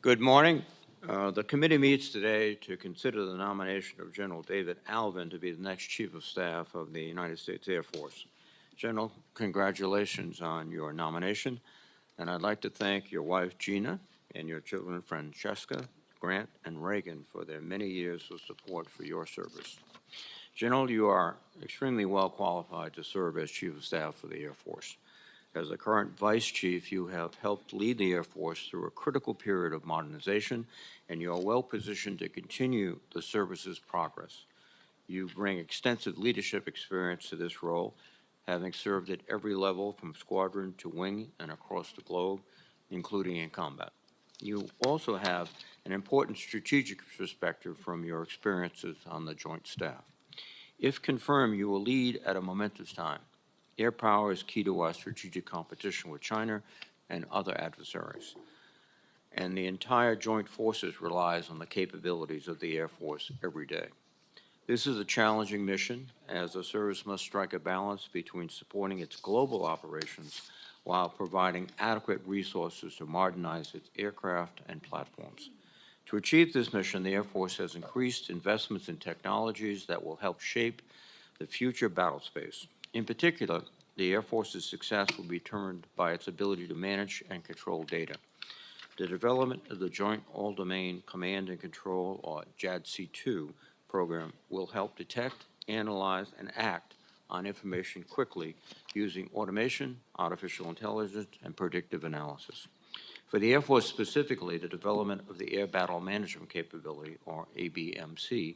Good morning. The committee meets today to consider the nomination of General David Allvin to be the next Chief of Staff of the United States Air Force. General, congratulations on your nomination, and I'd like to thank your wife, Gina, and your children, Francesca, Grant, and Reagan, for their many years of support for your service. General, you are extremely well qualified to serve as Chief of Staff for the Air Force. As the current Vice Chief, you have helped lead the Air Force through a critical period of modernization, and you are well positioned to continue the service's progress. You bring extensive leadership experience to this role, having served at every level from squadron to wing and across the globe, including in combat. You also have an important strategic perspective from your experiences on the Joint Staff. If confirmed, you will lead at a momentous time. Air power is key to our strategic competition with China and other adversaries. And the entire Joint Forces relies on the capabilities of the Air Force every day. This is a challenging mission, as the service must strike a balance between supporting its global operations while providing adequate resources to modernize its aircraft and platforms. To achieve this mission, the Air Force has increased investments in technologies that will help shape the future battle space. In particular, the Air Force's success will be determined by its ability to manage and control data. The development of the Joint All-Domain Command and Control, or JADC2, program will help detect, analyze, and act on information quickly using automation, artificial intelligence, and predictive analysis. For the Air Force specifically, the development of the Air Battle Management Capability, or ABMC,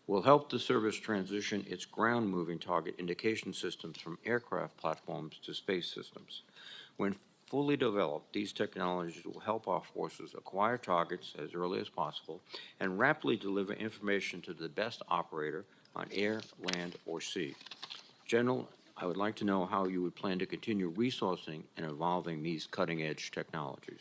will help the service transition its ground-moving target indication systems from aircraft platforms to space systems. When fully developed, these technologies will help our forces acquire targets as early as possible and rapidly deliver information to the best operator on air, land, or sea. General, I would like to know how you would plan to continue resourcing and evolving these cutting-edge technologies.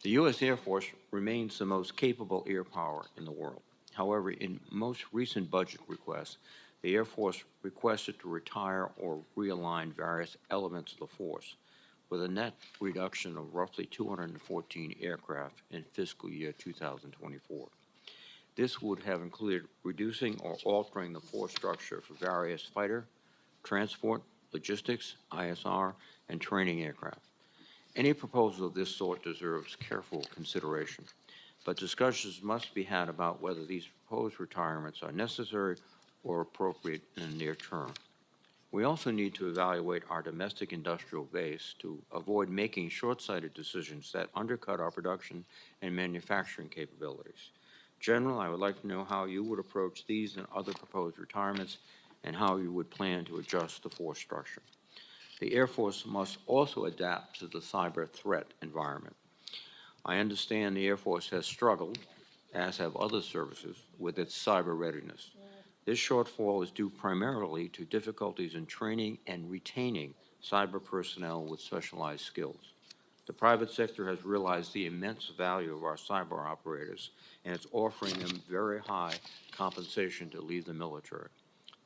The U.S. Air Force remains the most capable air power in the world. However, in most recent budget requests, the Air Force requested to retire or realign various elements of the force, with a net reduction of roughly 214 aircraft in fiscal year 2024. This would have included reducing or altering the force structure for various fighter, transport, logistics, ISR, and training aircraft. Any proposal of this sort deserves careful consideration, but discussions must be had about whether these proposed retirements are necessary or appropriate in the near term. We also need to evaluate our domestic industrial base to avoid making short-sighted decisions that undercut our production and manufacturing capabilities. General, I would like to know how you would approach these and other proposed retirements and how you would plan to adjust the force structure. The Air Force must also adapt to the cyber threat environment. I understand the Air Force has struggled, as have other services, with its cyber readiness. This shortfall is due primarily to difficulties in training and retaining cyber personnel with specialized skills. The private sector has realized the immense value of our cyber operators, and it's offering them very high compensation to leave the military.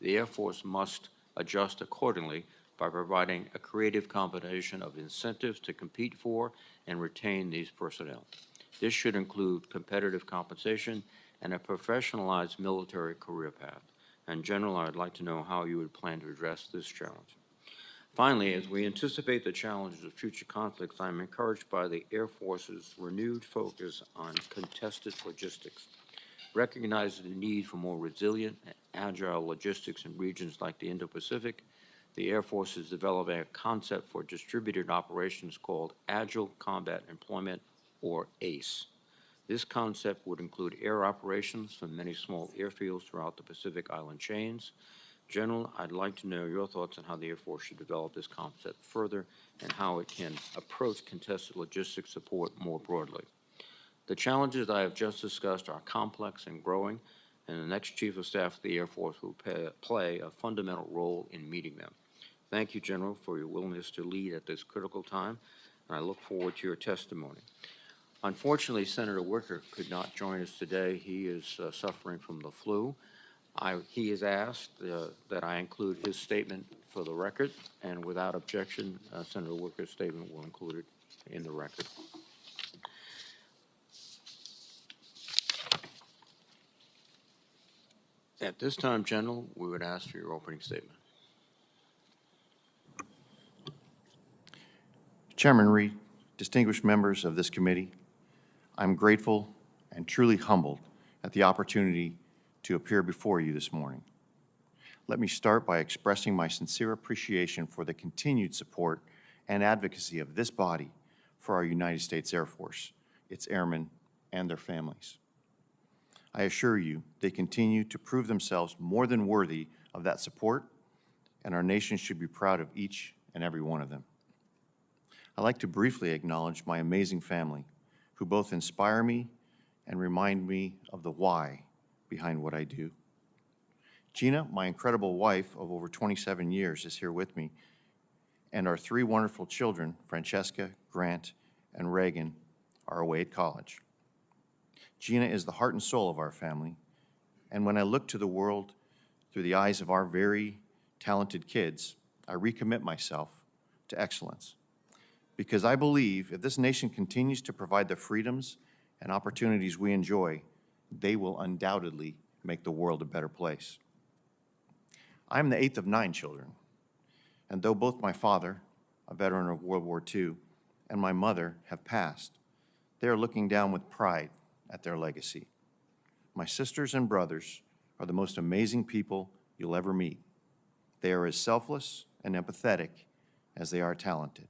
The Air Force must adjust accordingly by providing a creative combination of incentives to compete for and retain these personnel. This should include competitive compensation and a professionalized military career path. And General, I'd like to know how you would plan to address this challenge. Finally, as we anticipate the challenges of future conflicts, I'm encouraged by the Air Force's renewed focus on contested logistics. Recognizing the need for more resilient and agile logistics in regions like the Indo-Pacific, the Air Force is developing a concept for distributed operations called Agile Combat Employment, or ACE. This concept would include air operations from many small airfields throughout the Pacific Island chains. General, I'd like to know your thoughts on how the Air Force should develop this concept further and how it can approach contested logistics support more broadly. The challenges I have just discussed are complex and growing, and the next Chief of Staff of the Air Force will play a fundamental role in meeting them. Thank you, General, for your willingness to lead at this critical time, and I look forward to your testimony. Unfortunately, Senator Wicker could not join us today. He is suffering from the flu. He has asked that I include his statement for the record, and without objection, Senator Wicker's statement will include it in the record. At this time, General, we would ask for your opening statement. Chairman Reed, distinguished members of this committee, I'm grateful and truly humbled at the opportunity to appear before you this morning. Let me start by expressing my sincere appreciation for the continued support and advocacy of this body for our United States Air Force, its airmen, and their families. I assure you they continue to prove themselves more than worthy of that support, and our nation should be proud of each and every one of them. I'd like to briefly acknowledge my amazing family, who both inspire me and remind me of the why behind what I do. Gina, my incredible wife of over 27 years, is here with me, and our three wonderful children, Francesca, Grant, and Reagan, are away at college. Gina is the heart and soul of our family, and when I look to the world through the eyes of our very talented kids, I recommit myself to excellence. Because I believe if this nation continues to provide the freedoms and opportunities we enjoy, they will undoubtedly make the world a better place. I am the eighth of 9 children, and though both my father, a veteran of World War II, and my mother have passed, they are looking down with pride at their legacy. My sisters and brothers are the most amazing people you'll ever meet. They are as selfless and empathetic as they are talented.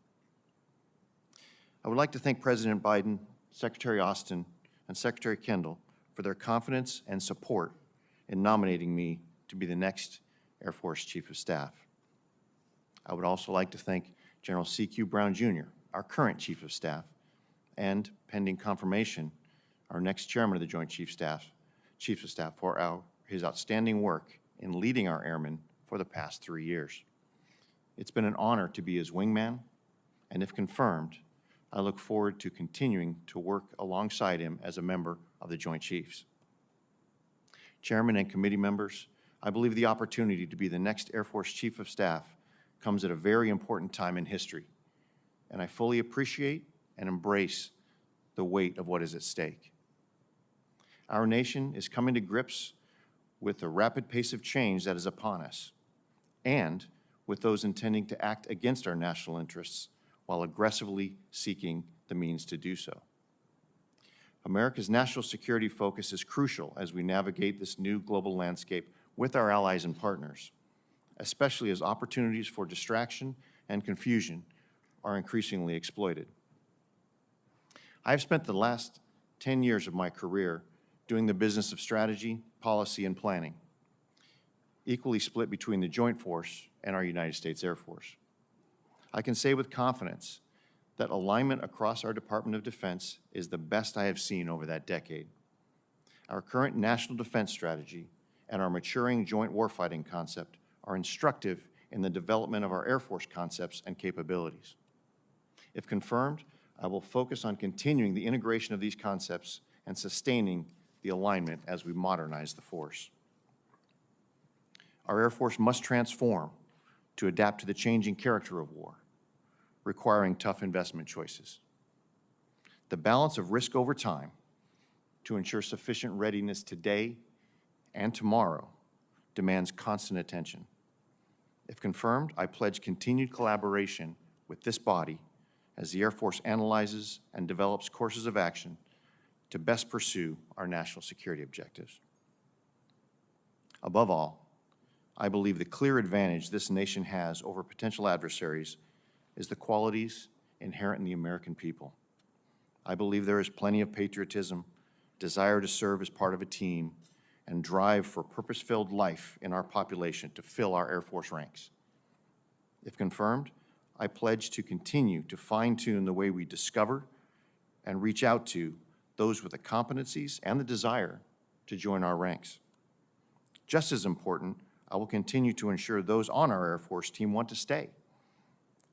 I would like to thank President Biden, Secretary Austin, and Secretary Kendall for their confidence and support in nominating me to be the next Air Force Chief of Staff. I would also like to thank General C.Q. Brown, Jr., our current Chief of Staff, and, pending confirmation, our next Chairman of the Joint Chiefs of Staff for his outstanding work in leading our airmen for the past 3 years. It's been an honor to be his wingman, and if confirmed, I look forward to continuing to work alongside him as a member of the Joint Chiefs. Chairman and committee members, I believe the opportunity to be the next Air Force Chief of Staff comes at a very important time in history, and I fully appreciate and embrace the weight of what is at stake. Our nation is coming to grips with the rapid pace of change that is upon us, and with those intending to act against our national interests while aggressively seeking the means to do so. America's national security focus is crucial as we navigate this new global landscape with our allies and partners, especially as opportunities for distraction and confusion are increasingly exploited. I've spent the last 10 years of my career doing the business of strategy, policy, and planning, equally split between the Joint Force and our United States Air Force. I can say with confidence that alignment across our Department of Defense is the best I have seen over that decade. Our current national defense strategy and our maturing joint warfighting concept are instructive in the development of our Air Force concepts and capabilities. If confirmed, I will focus on continuing the integration of these concepts and sustaining the alignment as we modernize the force. Our Air Force must transform to adapt to the changing character of war, requiring tough investment choices. The balance of risk over time to ensure sufficient readiness today and tomorrow demands constant attention. If confirmed, I pledge continued collaboration with this body as the Air Force analyzes and develops courses of action to best pursue our national security objectives. Above all, I believe the clear advantage this nation has over potential adversaries is the qualities inherent in the American people. I believe there is plenty of patriotism, desire to serve as part of a team, and drive for purpose-filled life in our population to fill our Air Force ranks. If confirmed, I pledge to continue to fine-tune the way we discover and reach out to those with the competencies and the desire to join our ranks. Just as important, I will continue to ensure those on our Air Force team want to stay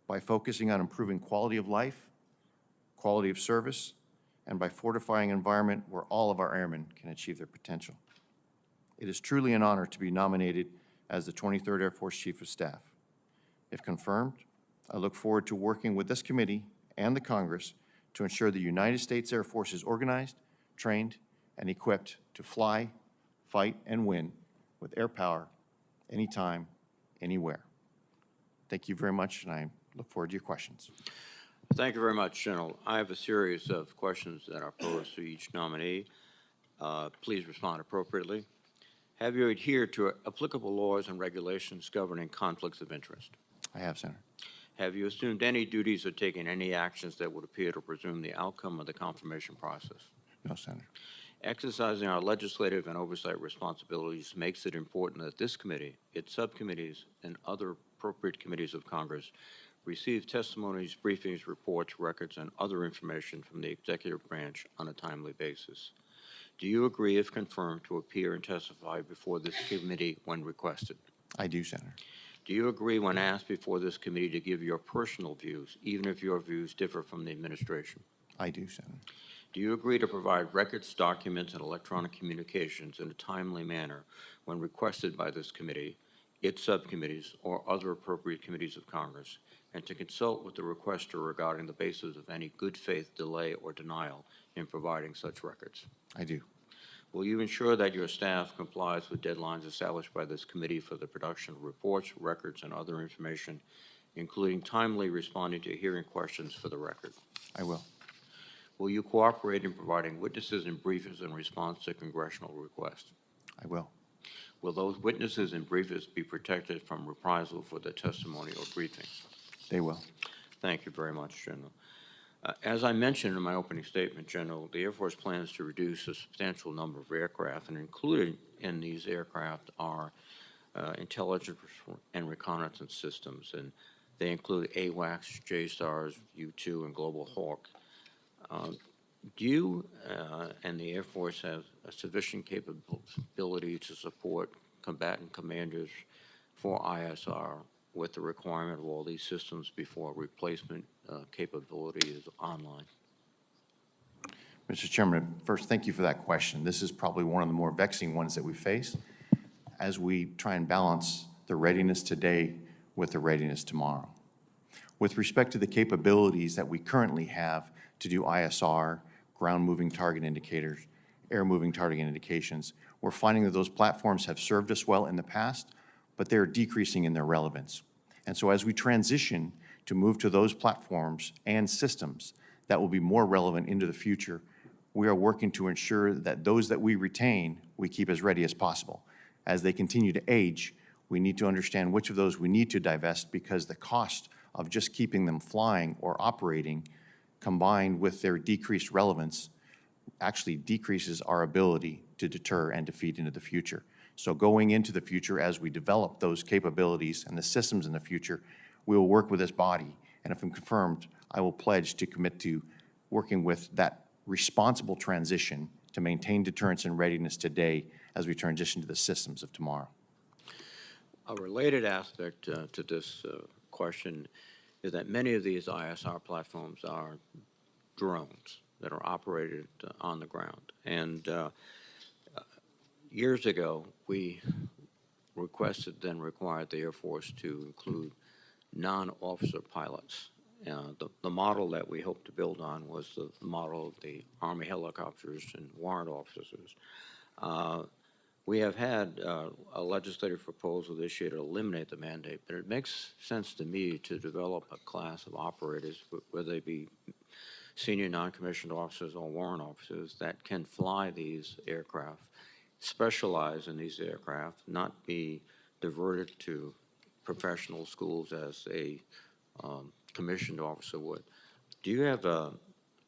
by focusing on improving quality of life, quality of service, and by fortifying an environment where all of our airmen can achieve their potential. It is truly an honor to be nominated as the 23rd Air Force Chief of Staff. If confirmed, I look forward to working with this committee and the Congress to ensure the United States Air Force is organized, trained, and equipped to fly, fight, and win with air power, anytime, anywhere. Thank you very much, and I look forward to your questions. Thank you very much, General. I have a series of questions that are posed to each nominee. Please respond appropriately. Have you adhered to applicable laws and regulations governing conflicts of interest? I have, Senator. Have you assumed any duties or taken any actions that would appear to presume the outcome of the confirmation process? No, Senator. Exercising our legislative and oversight responsibilities makes it important that this committee, its subcommittees, and other appropriate committees of Congress receive testimonies, briefings, reports, records, and other information from the executive branch on a timely basis. Do you agree, if confirmed, to appear and testify before this committee when requested? I do, Senator. Do you agree, when asked before this committee, to give your personal views, even if your views differ from the administration? I do, Senator. Do you agree to provide records, documents, and electronic communications in a timely manner when requested by this committee, its subcommittees, or other appropriate committees of Congress, and to consult with the requester regarding the basis of any good faith delay or denial in providing such records? I do. Will you ensure that your staff complies with deadlines established by this committee for the production of reports, records, and other information, including timely responding to hearing questions for the record? I will. Will you cooperate in providing witnesses and briefers in response to congressional requests? I will. Will those witnesses and briefers be protected from reprisal for their testimony or briefings? They will. Thank you very much, General. As I mentioned in my opening statement, General, the Air Force plans to reduce a substantial number of aircraft, and included in these aircraft are intelligence and reconnaissance systems, and they include AWACS, JSTARS, U-2, and Global Hawk. Do you and the Air Force have a sufficient capability to support combatant commanders for ISR with the requirement of all these systems before replacement capability is online? Mr. Chairman, first, thank you for that question. This is probably one of the more vexing ones that we face as we try and balance the readiness today with the readiness tomorrow. With respect to the capabilities that we currently have to do ISR, ground moving target indicators, air moving target indications, we're finding that those platforms have served us well in the past, but they're decreasing in their relevance. And so as we transition to move to those platforms and systems that will be more relevant into the future, we are working to ensure that those that we retain, we keep as ready as possible. As they continue to age, we need to understand which of those we need to divest, because the cost of just keeping them flying or operating, combined with their decreased relevance, actually decreases our ability to deter and defeat into the future. So going into the future, as we develop those capabilities and the systems in the future, we will work with this body. And if I'm confirmed, I will pledge to commit to working with that responsible transition to maintain deterrence and readiness today as we transition to the systems of tomorrow. A related aspect to this question is that many of these ISR platforms are drones that are operated on the ground. And years ago, we requested, then required the Air Force to include non-officer pilots. The model that we hope to build on was the model of the Army helicopters and warrant officers. We have had a legislative proposal this year to eliminate the mandate, but it makes sense to me to develop a class of operators, whether they be senior non-commissioned officers or warrant officers, that can fly these aircraft, specialize in these aircraft, not be diverted to professional schools as a commissioned officer would. Do you have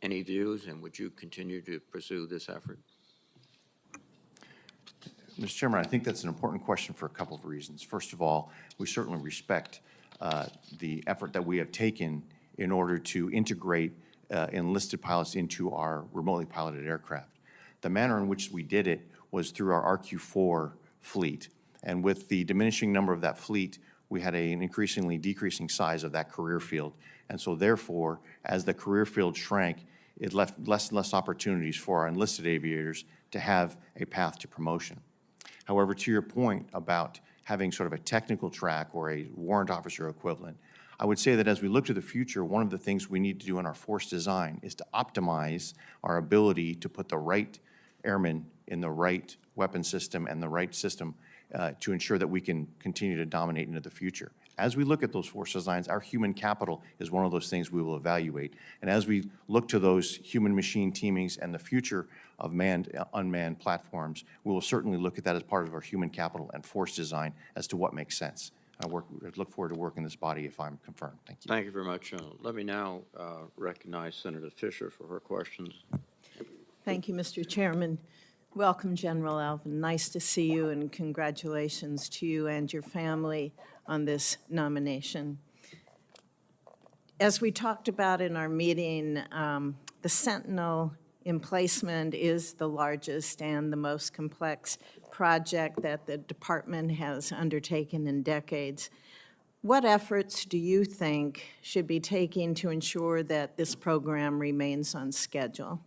any views, and would you continue to pursue this effort? Mr. Chairman, I think that's an important question for a couple of reasons. First of all, we certainly respect the effort that we have taken in order to integrate enlisted pilots into our remotely piloted aircraft. The manner in which we did it was through our RQ-4 fleet. And with the diminishing number of that fleet, we had an increasingly decreasing size of that career field. And so therefore, as the career field shrank, it left less and less opportunities for our enlisted aviators to have a path to promotion. However, to your point about having sort of a technical track or a warrant officer equivalent, I would say that as we look to the future, one of the things we need to do in our force design is to optimize our ability to put the right airmen in the right weapon system and the right system to ensure that we can continue to dominate into the future. As we look at those force designs, our human capital is one of those things we will evaluate. And as we look to those human-machine teamings and the future of manned, unmanned platforms, we will certainly look at that as part of our human capital and force design as to what makes sense. I look forward to working this body if I'm confirmed. Thank you. Thank you very much. Let me now recognize Senator Fisher for her questions. Thank you, Mr. Chairman. Welcome, General Allvin. Nice to see you, and congratulations to you and your family on this nomination. As we talked about in our meeting, the Sentinel emplacement is the largest and the most complex project that the department has undertaken in decades. What efforts do you think should be taken to ensure that this program remains on schedule?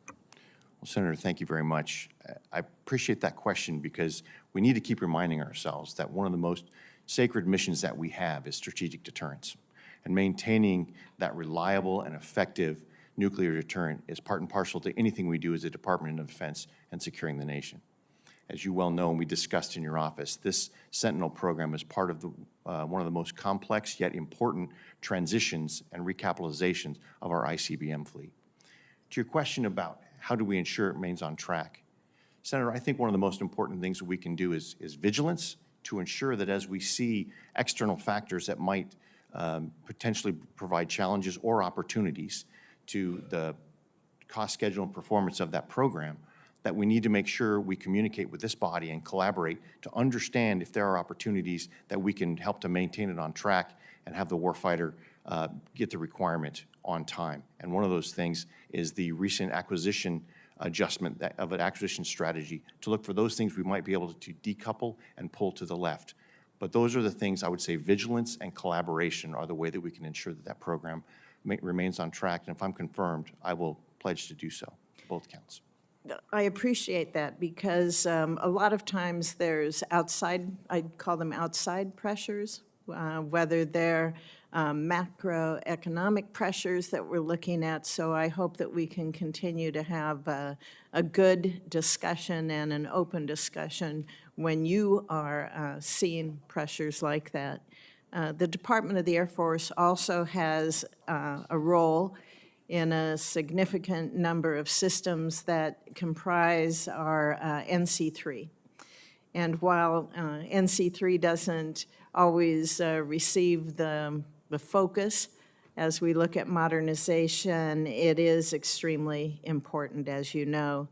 Well, Senator, thank you very much. I appreciate that question because we need to keep reminding ourselves that one of the most sacred missions that we have is strategic deterrence. And maintaining that reliable and effective nuclear deterrent is part and parcel to anything we do as a Department of Defense and securing the nation. As you well know, and we discussed in your office, this Sentinel program is part of one of the most complex yet important transitions and recapitalizations of our ICBM fleet. To your question about how do we ensure it remains on track, Senator, I think one of the most important things that we can do is vigilance to ensure that as we see external factors that might potentially provide challenges or opportunities to the cost, schedule, and performance of that program, that we need to make sure we communicate with this body and collaborate to understand if there are opportunities that we can help to maintain it on track and have the warfighter get the requirement on time. And one of those things is the recent acquisition adjustment of an acquisition strategy to look for those things we might be able to decouple and pull to the left. But those are the things I would say vigilance and collaboration are the way that we can ensure that that program remains on track. And if I'm confirmed, I will pledge to do so, both counts. I appreciate that because a lot of times there's outside, I'd call them outside pressures, whether they're macroeconomic pressures that we're looking at. So I hope that we can continue to have a good discussion and an open discussion when you are seeing pressures like that. The Department of the Air Force also has a role in a significant number of systems that comprise our NC3. And while NC3 doesn't always receive the focus as we look at modernization, it is extremely important, as you know.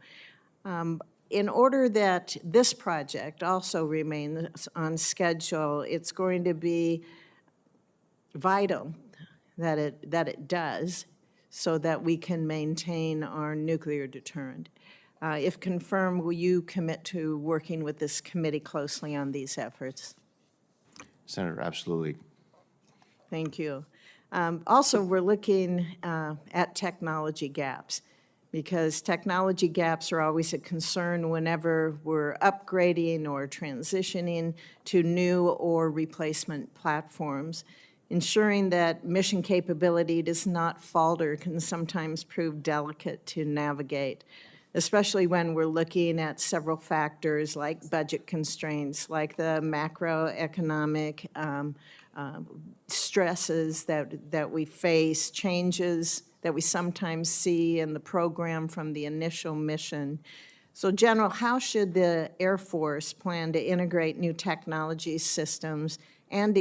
In order that this project also remains on schedule, it's going to be vital that it does, so that we can maintain our nuclear deterrent. If confirmed, will you commit to working with this committee closely on these efforts? Senator, absolutely. Thank you. Also, we're looking at technology gaps, because technology gaps are always a concern whenever we're upgrading or transitioning to new or replacement platforms. Ensuring that mission capability does not falter can sometimes prove delicate to navigate, especially when we're looking at several factors like budget constraints, like the macroeconomic stresses that we face, changes that we sometimes see in the program from the initial mission. So, General, how should the Air Force plan to integrate new technology systems and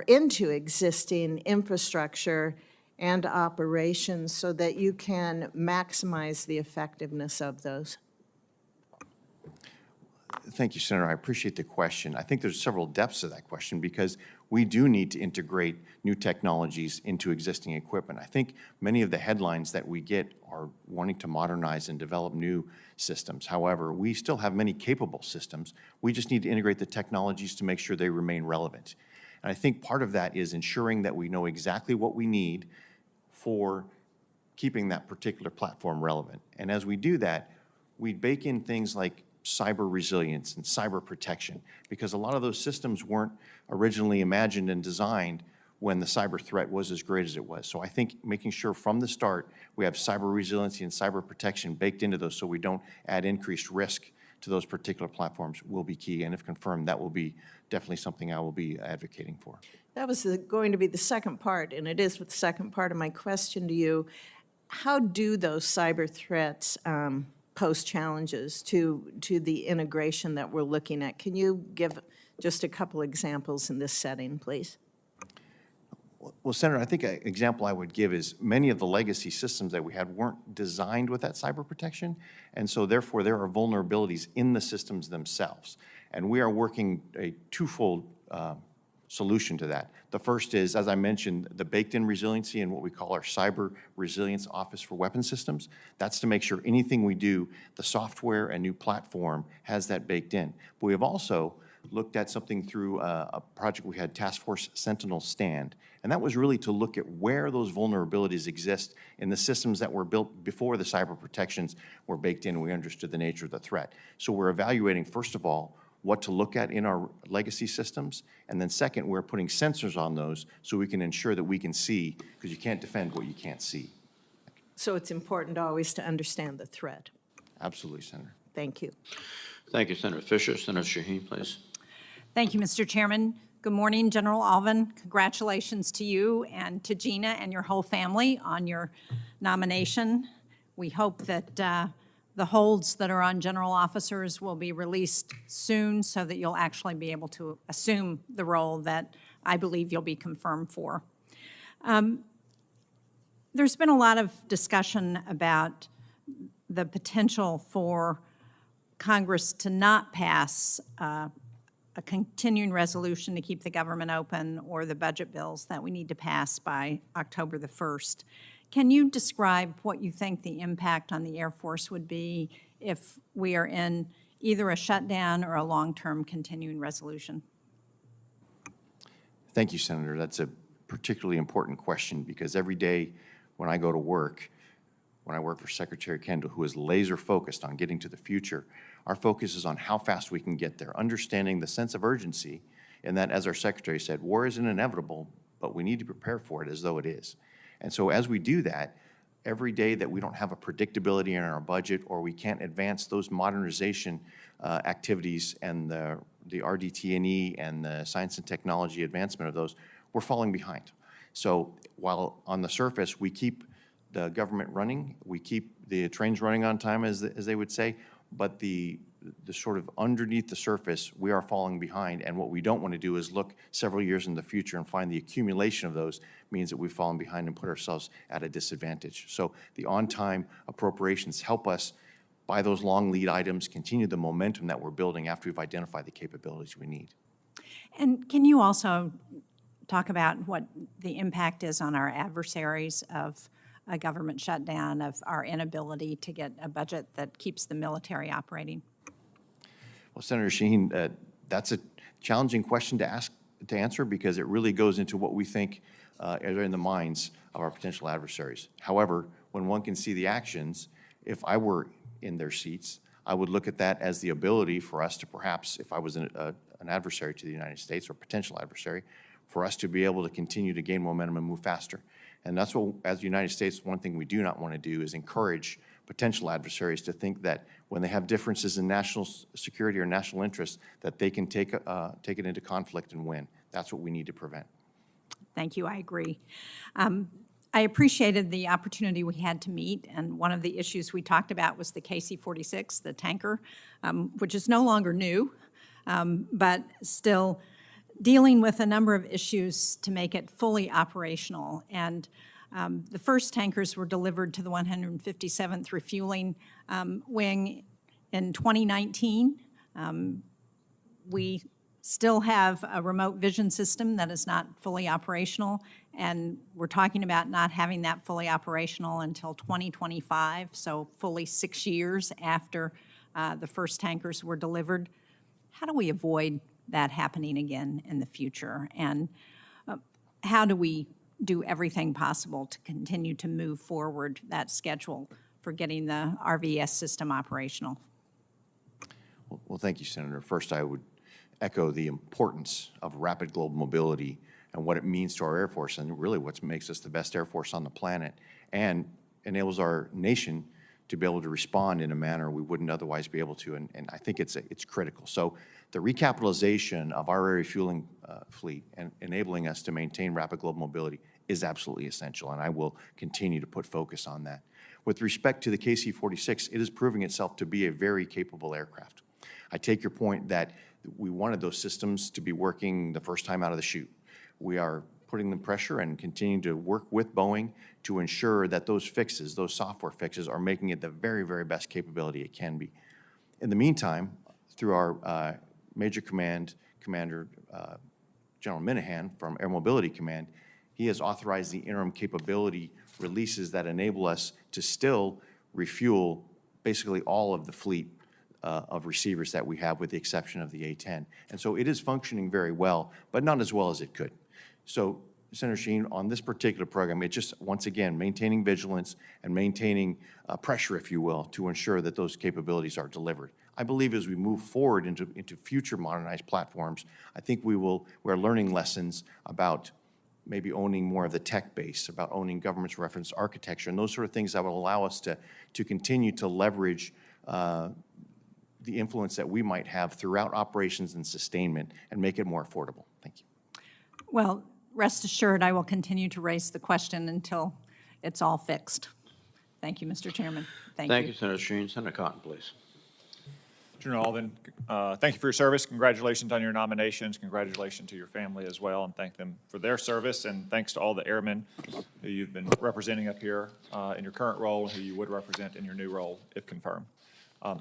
into existing infrastructure and operations so that you can maximize the effectiveness of those? Thank you, Senator. I appreciate the question. I think there's several depths to that question because we do need to integrate new technologies into existing equipment. I think many of the headlines that we get are wanting to modernize and develop new systems. However, we still have many capable systems. We just need to integrate the technologies to make sure they remain relevant. And I think part of that is ensuring that we know exactly what we need for keeping that particular platform relevant. And as we do that, we bake in things like cyber resilience and cyber protection, because a lot of those systems weren't originally imagined and designed when the cyber threat was as great as it was. So I think making sure from the start we have cyber resiliency and cyber protection baked into those so we don't add increased risk to those particular platforms will be key, and if confirmed, that will be definitely something I will be advocating for. That was going to be the second part, and it is the second part of my question to you. How do those cyber threats pose challenges to the integration that we're looking at? Can you give just a couple examples in this setting, please? Well, Senator, I think an example I would give is many of the legacy systems that we had weren't designed with that cyber protection, and so therefore there are vulnerabilities in the systems themselves. And we are working a twofold solution to that. The first is, as I mentioned, the baked-in resiliency and what we call our Cyber Resilience Office for Weapons Systems. That's to make sure anything we do, the software and new platform has that baked in. But we have also looked at something through a project we had, Task Force Sentinel Stand, and that was really to look at where those vulnerabilities exist in the systems that were built before the cyber protections were baked in and we understood the nature of the threat. So we're evaluating, first of all, what to look at in our legacy systems, and then second, we're putting sensors on those so we can ensure that we can see, because you can't defend what you can't see. So it's important always to understand the threat. Absolutely, Senator. Thank you. Thank you, Senator Fisher. Senator Shaheen, please. Thank you, Mr. Chairman. Good morning, General Allvin. Congratulations to you and to Gina and your whole family on your nomination. We hope that the holds that are on general officers will be released soon so that you'll actually be able to assume the role that I believe you'll be confirmed for. There's been a lot of discussion about the potential for Congress to not pass a continuing resolution to keep the government open or the budget bills that we need to pass by October the 1st. Can you describe what you think the impact on the Air Force would be if we are in either a shutdown or a long-term continuing resolution? Thank you, Senator. That's a particularly important question because every day when I go to work, when I work for Secretary Kendall, who is laser focused on getting to the future, our focus is on how fast we can get there, understanding the sense of urgency, and that, as our Secretary said, war isn't inevitable, but we need to prepare for it as though it is. And so as we do that, every day that we don't have a predictability in our budget or we can't advance those modernization activities and the RDT&E and the science and technology advancement of those, we're falling behind. So while on the surface we keep the government running, we keep the trains running on time, as they would say, but the sort of underneath the surface, we are falling behind, and what we don't want to do is look several years in the future and find the accumulation of those means that we've fallen behind and put ourselves at a disadvantage. So the on-time appropriations help us buy those long lead items, continue the momentum that we're building after we've identified the capabilities we need. And can you also talk about what the impact is on our adversaries of a government shutdown, of our inability to get a budget that keeps the military operating? Well, Senator Shaheen, that's a challenging question to answer because it really goes into what we think are in the minds of our potential adversaries. However, when one can see the actions, if I were in their seats, I would look at that as the ability for us to perhaps, if I was an adversary to the United States or potential adversary, for us to be able to continue to gain momentum and move faster. And that's what, as the United States, one thing we do not want to do is encourage potential adversaries to think that when they have differences in national security or national interests, that they can take it into conflict and win. That's what we need to prevent. Thank you, I agree. I appreciated the opportunity we had to meet, and one of the issues we talked about was the KC-46, the tanker, which is no longer new, but still dealing with a number of issues to make it fully operational. And the first tankers were delivered to the 157th Refueling Wing in 2019. We still have a remote vision system that is not fully operational, and we're talking about not having that fully operational until 2025, so fully 6 years after the first tankers were delivered. How do we avoid that happening again in the future? And how do we do everything possible to continue to move forward that schedule for getting the RVS system operational? Well, thank you, Senator. First, I would echo the importance of rapid global mobility and what it means to our Air Force, and really what makes us the best Air Force on the planet, and enables our nation to be able to respond in a manner we wouldn't otherwise be able to, and I think it's critical. So the recapitalization of our air refueling fleet and enabling us to maintain rapid global mobility is absolutely essential, and I will continue to put focus on that. With respect to the KC-46, it is proving itself to be a very capable aircraft. I take your point that we wanted those systems to be working the first time out of the chute. We are putting the pressure and continuing to work with Boeing to ensure that those fixes, those software fixes, are making it the very, very best capability it can be. In the meantime, through our Major Commander General Minahan from Air Mobility Command, he has authorized the interim capability releases that enable us to still refuel basically all of the fleet of receivers that we have, with the exception of the A-10. And so it is functioning very well, but not as well as it could. So, Senator Sheen, on this particular program, it's just, once again, maintaining vigilance and maintaining pressure, if you will, to ensure that those capabilities are delivered. I believe as we move forward into future modernized platforms, I think we're learning lessons about maybe owning more of the tech base, about owning government's reference architecture, and those sort of things that will allow us to continue to leverage the influence that we might have throughout operations and sustainment and make it more affordable. Thank you. Well, rest assured, I will continue to raise the question until it's all fixed. Thank you, Mr. Chairman. Thank you, Senator Sheen. Senator Cotton, please. General Allvin, thank you for your service. Congratulations on your nominations. Congratulations to your family as well, and thank them for their service. And thanks to all the airmen who you've been representing up here in your current role and who you would represent in your new role if confirmed.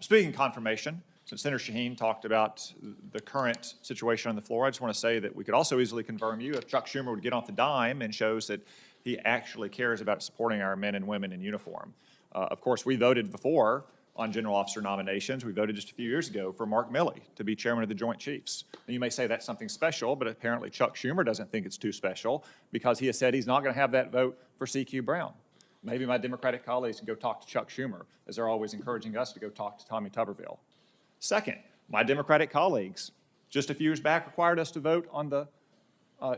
Speaking of confirmation, since Senator Shaheen talked about the current situation on the floor, I just want to say that we could also easily confirm you if Chuck Schumer would get off the dime and shows that he actually cares about supporting our men and women in uniform. Of course, we voted before on general officer nominations. We voted just a few years ago for Mark Milley to be chairman of the Joint Chiefs. And you may say that's something special, but apparently Chuck Schumer doesn't think it's too special because he has said he's not going to have that vote for C.Q. Brown. Maybe my Democratic colleagues can go talk to Chuck Schumer, as they're always encouraging us to go talk to Tommy Tuberville. Second, my Democratic colleagues just a few years back required us to vote on the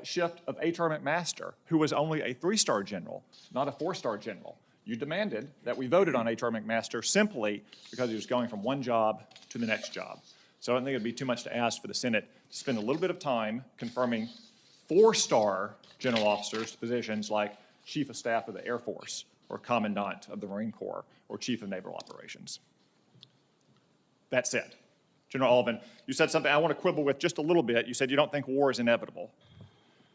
shift of H.R. McMaster, who was only a 3-star general, not a 4-star general. You demanded that we voted on H.R. McMaster simply because he was going from one job to the next job. So I don't think it'd be too much to ask for the Senate to spend a little bit of time confirming 4-star general officers to positions like Chief of Staff of the Air Force or Commandant of the Marine Corps or Chief of Naval Operations. That said, General Allvin, you said something I want to quibble with just a little bit. You said you don't think war is inevitable.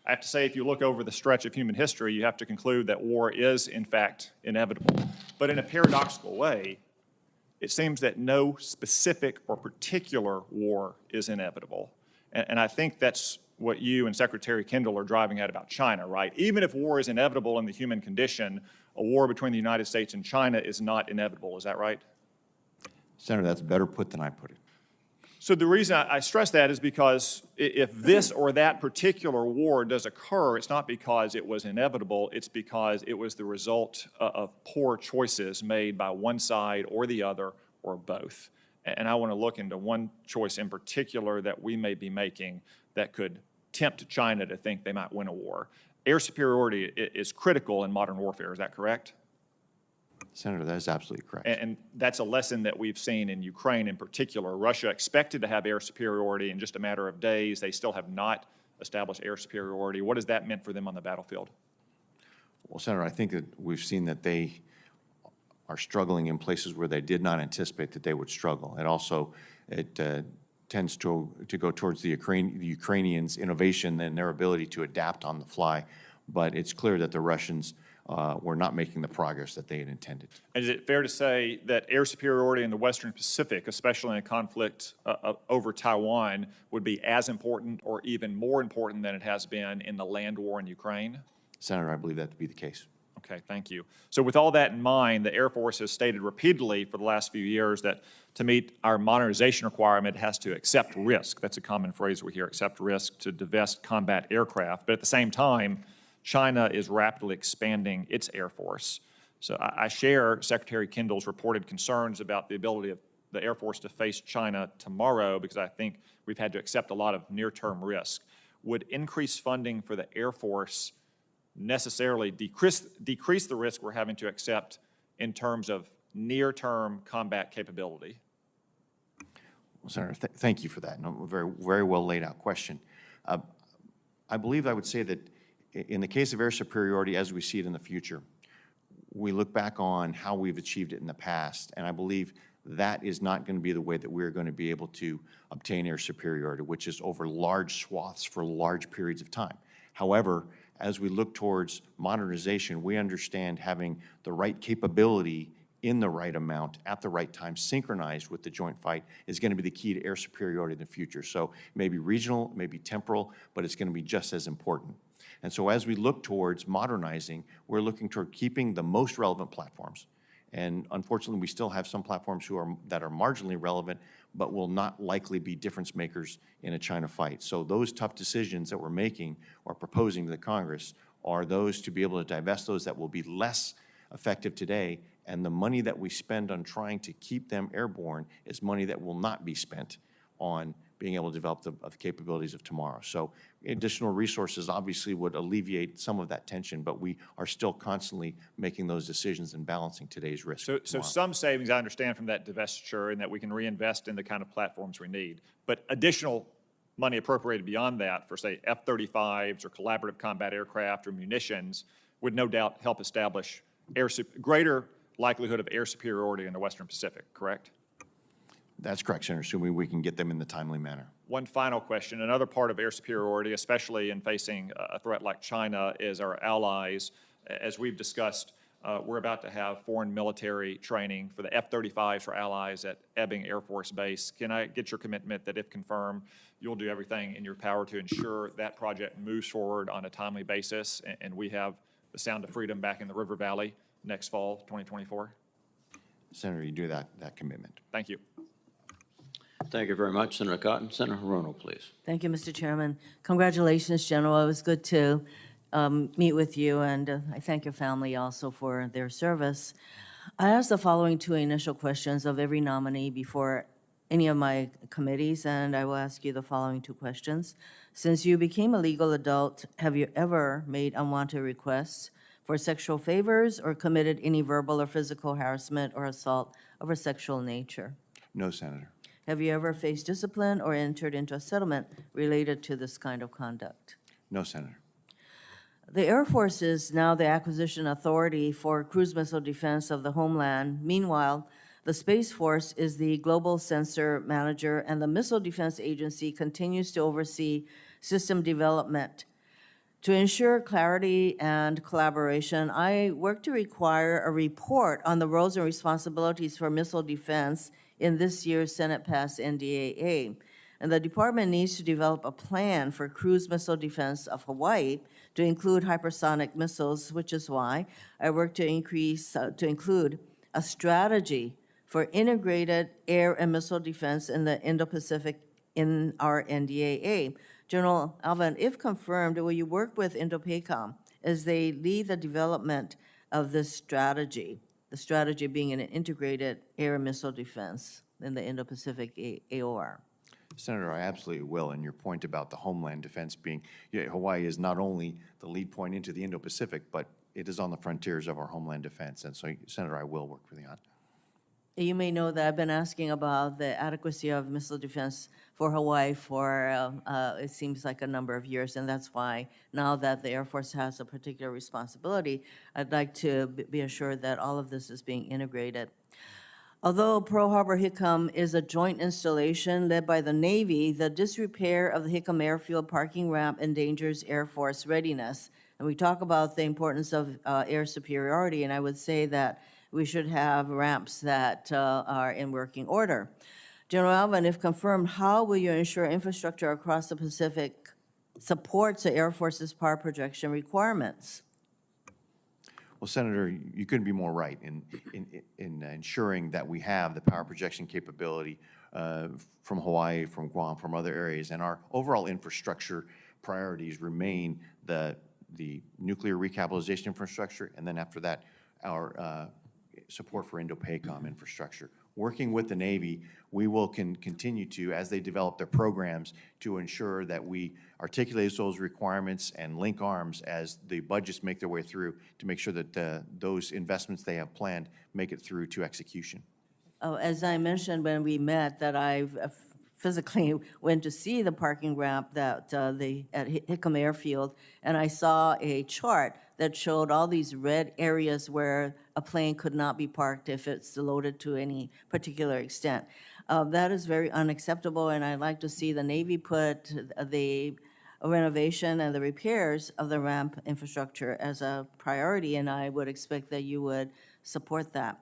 I have to say, if you look over the stretch of human history, you have to conclude that war is, in fact, inevitable. But in a paradoxical way, it seems that no specific or particular war is inevitable. And I think that's what you and Secretary Kendall are driving at about China, right? Even if war is inevitable in the human condition, a war between the United States and China is not inevitable. Is that right? Senator, that's better put than I put it. So the reason I stress that is because if this or that particular war does occur, it's not because it was inevitable, it's because it was the result of poor choices made by one side or the other or both. And I want to look into one choice in particular that we may be making that could tempt China to think they might win a war. Air superiority is critical in modern warfare, is that correct? Senator, that is absolutely correct. And that's a lesson that we've seen in Ukraine in particular. Russia expected to have air superiority in just a matter of days. They still have not established air superiority. What has that meant for them on the battlefield? Well, Senator, I think that we've seen that they are struggling in places where they did not anticipate that they would struggle. And also, it tends to go towards the Ukrainians' innovation and their ability to adapt on the fly. But it's clear that the Russians were not making the progress that they had intended. And is it fair to say that air superiority in the Western Pacific, especially in a conflict over Taiwan, would be as important or even more important than it has been in the land war in Ukraine? Senator, I believe that to be the case. Okay, thank you. So with all that in mind, the Air Force has stated repeatedly for the last few years that to meet our modernization requirement, it has to accept risk. That's a common phrase we hear, accept risk to divest combat aircraft. But at the same time, China is rapidly expanding its Air Force. So I share Secretary Kendall's reported concerns about the ability of the Air Force to face China tomorrow because I think we've had to accept a lot of near-term risk. Would increased funding for the Air Force necessarily decrease the risk we're having to accept in terms of near-term combat capability? Well, Senator, thank you for that. No, very, very well laid out question. I believe I would say that in the case of air superiority, as we see it in the future, we look back on how we've achieved it in the past, and I believe that is not going to be the way that we're going to be able to obtain air superiority, which is over large swaths for large periods of time. However, as we look towards modernization, we understand having the right capability in the right amount at the right time, synchronized with the joint fight, is going to be the key to air superiority in the future. So maybe regional, maybe temporal, but it's going to be just as important. And so as we look towards modernizing, we're looking toward keeping the most relevant platforms. And unfortunately, we still have some platforms that are marginally relevant, but will not likely be difference makers in a China fight. So those tough decisions that we're making or proposing to the Congress are those to be able to divest those that will be less effective today, and the money that we spend on trying to keep them airborne is money that will not be spent on being able to develop the capabilities of tomorrow. So additional resources obviously would alleviate some of that tension, but we are still constantly making those decisions and balancing today's risk. So some savings, I understand, from that divestiture, and that we can reinvest in the kind of platforms we need. But additional money appropriated beyond that for, say, F-35s or collaborative combat aircraft or munitions would no doubt help establish greater likelihood of air superiority in the Western Pacific, correct? That's correct, Senator, assuming we can get them in the timely manner. One final question. Another part of air superiority, especially in facing a threat like China, is our allies. As we've discussed, we're about to have foreign military training for the F-35s for allies at Ebbing Air Force Base. Can I get your commitment that, if confirmed, you'll do everything in your power to ensure that project moves forward on a timely basis, and we have the Sound of Freedom back in the River Valley next fall, 2024? Senator, you do that commitment. Thank you. Thank you very much, Senator Cotton. Senator Hirono, please. Thank you, Mr. Chairman. Congratulations, General. It was good to meet with you, and I thank your family also for their service. I asked the following two initial questions of every nominee before any of my committees, and I will ask you the following two questions. Since you became a legal adult, have you ever made unwanted requests for sexual favors or committed any verbal or physical harassment or assault of a sexual nature? No, Senator. Have you ever faced discipline or entered into a settlement related to this kind of conduct? No, Senator. The Air Force is now the acquisition authority for cruise missile defense of the homeland. Meanwhile, the Space Force is the global sensor manager, and the Missile Defense Agency continues to oversee system development. To ensure clarity and collaboration, I work to require a report on the roles and responsibilities for missile defense in this year's Senate-passed NDAA. And the department needs to develop a plan for cruise missile defense of Hawaii to include hypersonic missiles, which is why I work to include a strategy for integrated air and missile defense in the Indo-Pacific in our NDAA. General Allvin, if confirmed, will you work with Indo-PACOM as they lead the development of this strategy, the strategy being an integrated air and missile defense in the Indo-Pacific AOR? Senator, I absolutely will. And your point about the homeland defense being, Hawaii is not only the lead point into the Indo-Pacific, but it is on the frontiers of our homeland defense. And so, Senator, I will work with you on. You may know that I've been asking about the adequacy of missile defense for Hawaii for, it seems like a number of years, and that's why now that the Air Force has a particular responsibility, I'd like to be assured that all of this is being integrated. Although Pearl Harbor Hickam is a joint installation led by the Navy, the disrepair of the Hickam Airfield parking ramp endangers Air Force readiness. And we talk about the importance of air superiority, and I would say that we should have ramps that are in working order. General Allvin, if confirmed, how will you ensure infrastructure across the Pacific supports the Air Force's power projection requirements? Well, Senator, you couldn't be more right in ensuring that we have the power projection capability from Hawaii, from Guam, from other areas, and our overall infrastructure priorities remain the nuclear recapitalization infrastructure, and then after that, our support for INDOPACOM infrastructure. Working with the Navy, we will continue to, as they develop their programs, to ensure that we articulate those requirements and link arms as the budgets make their way through to make sure that those investments they have planned make it through to execution. As I mentioned when we met, that I've physically went to see the parking ramp that at Hickam Airfield, and I saw a chart that showed all these red areas where a plane could not be parked if it's loaded to any particular extent. That is very unacceptable, and I'd like to see the Navy put the renovation and the repairs of the ramp infrastructure as a priority, and I would expect that you would support that.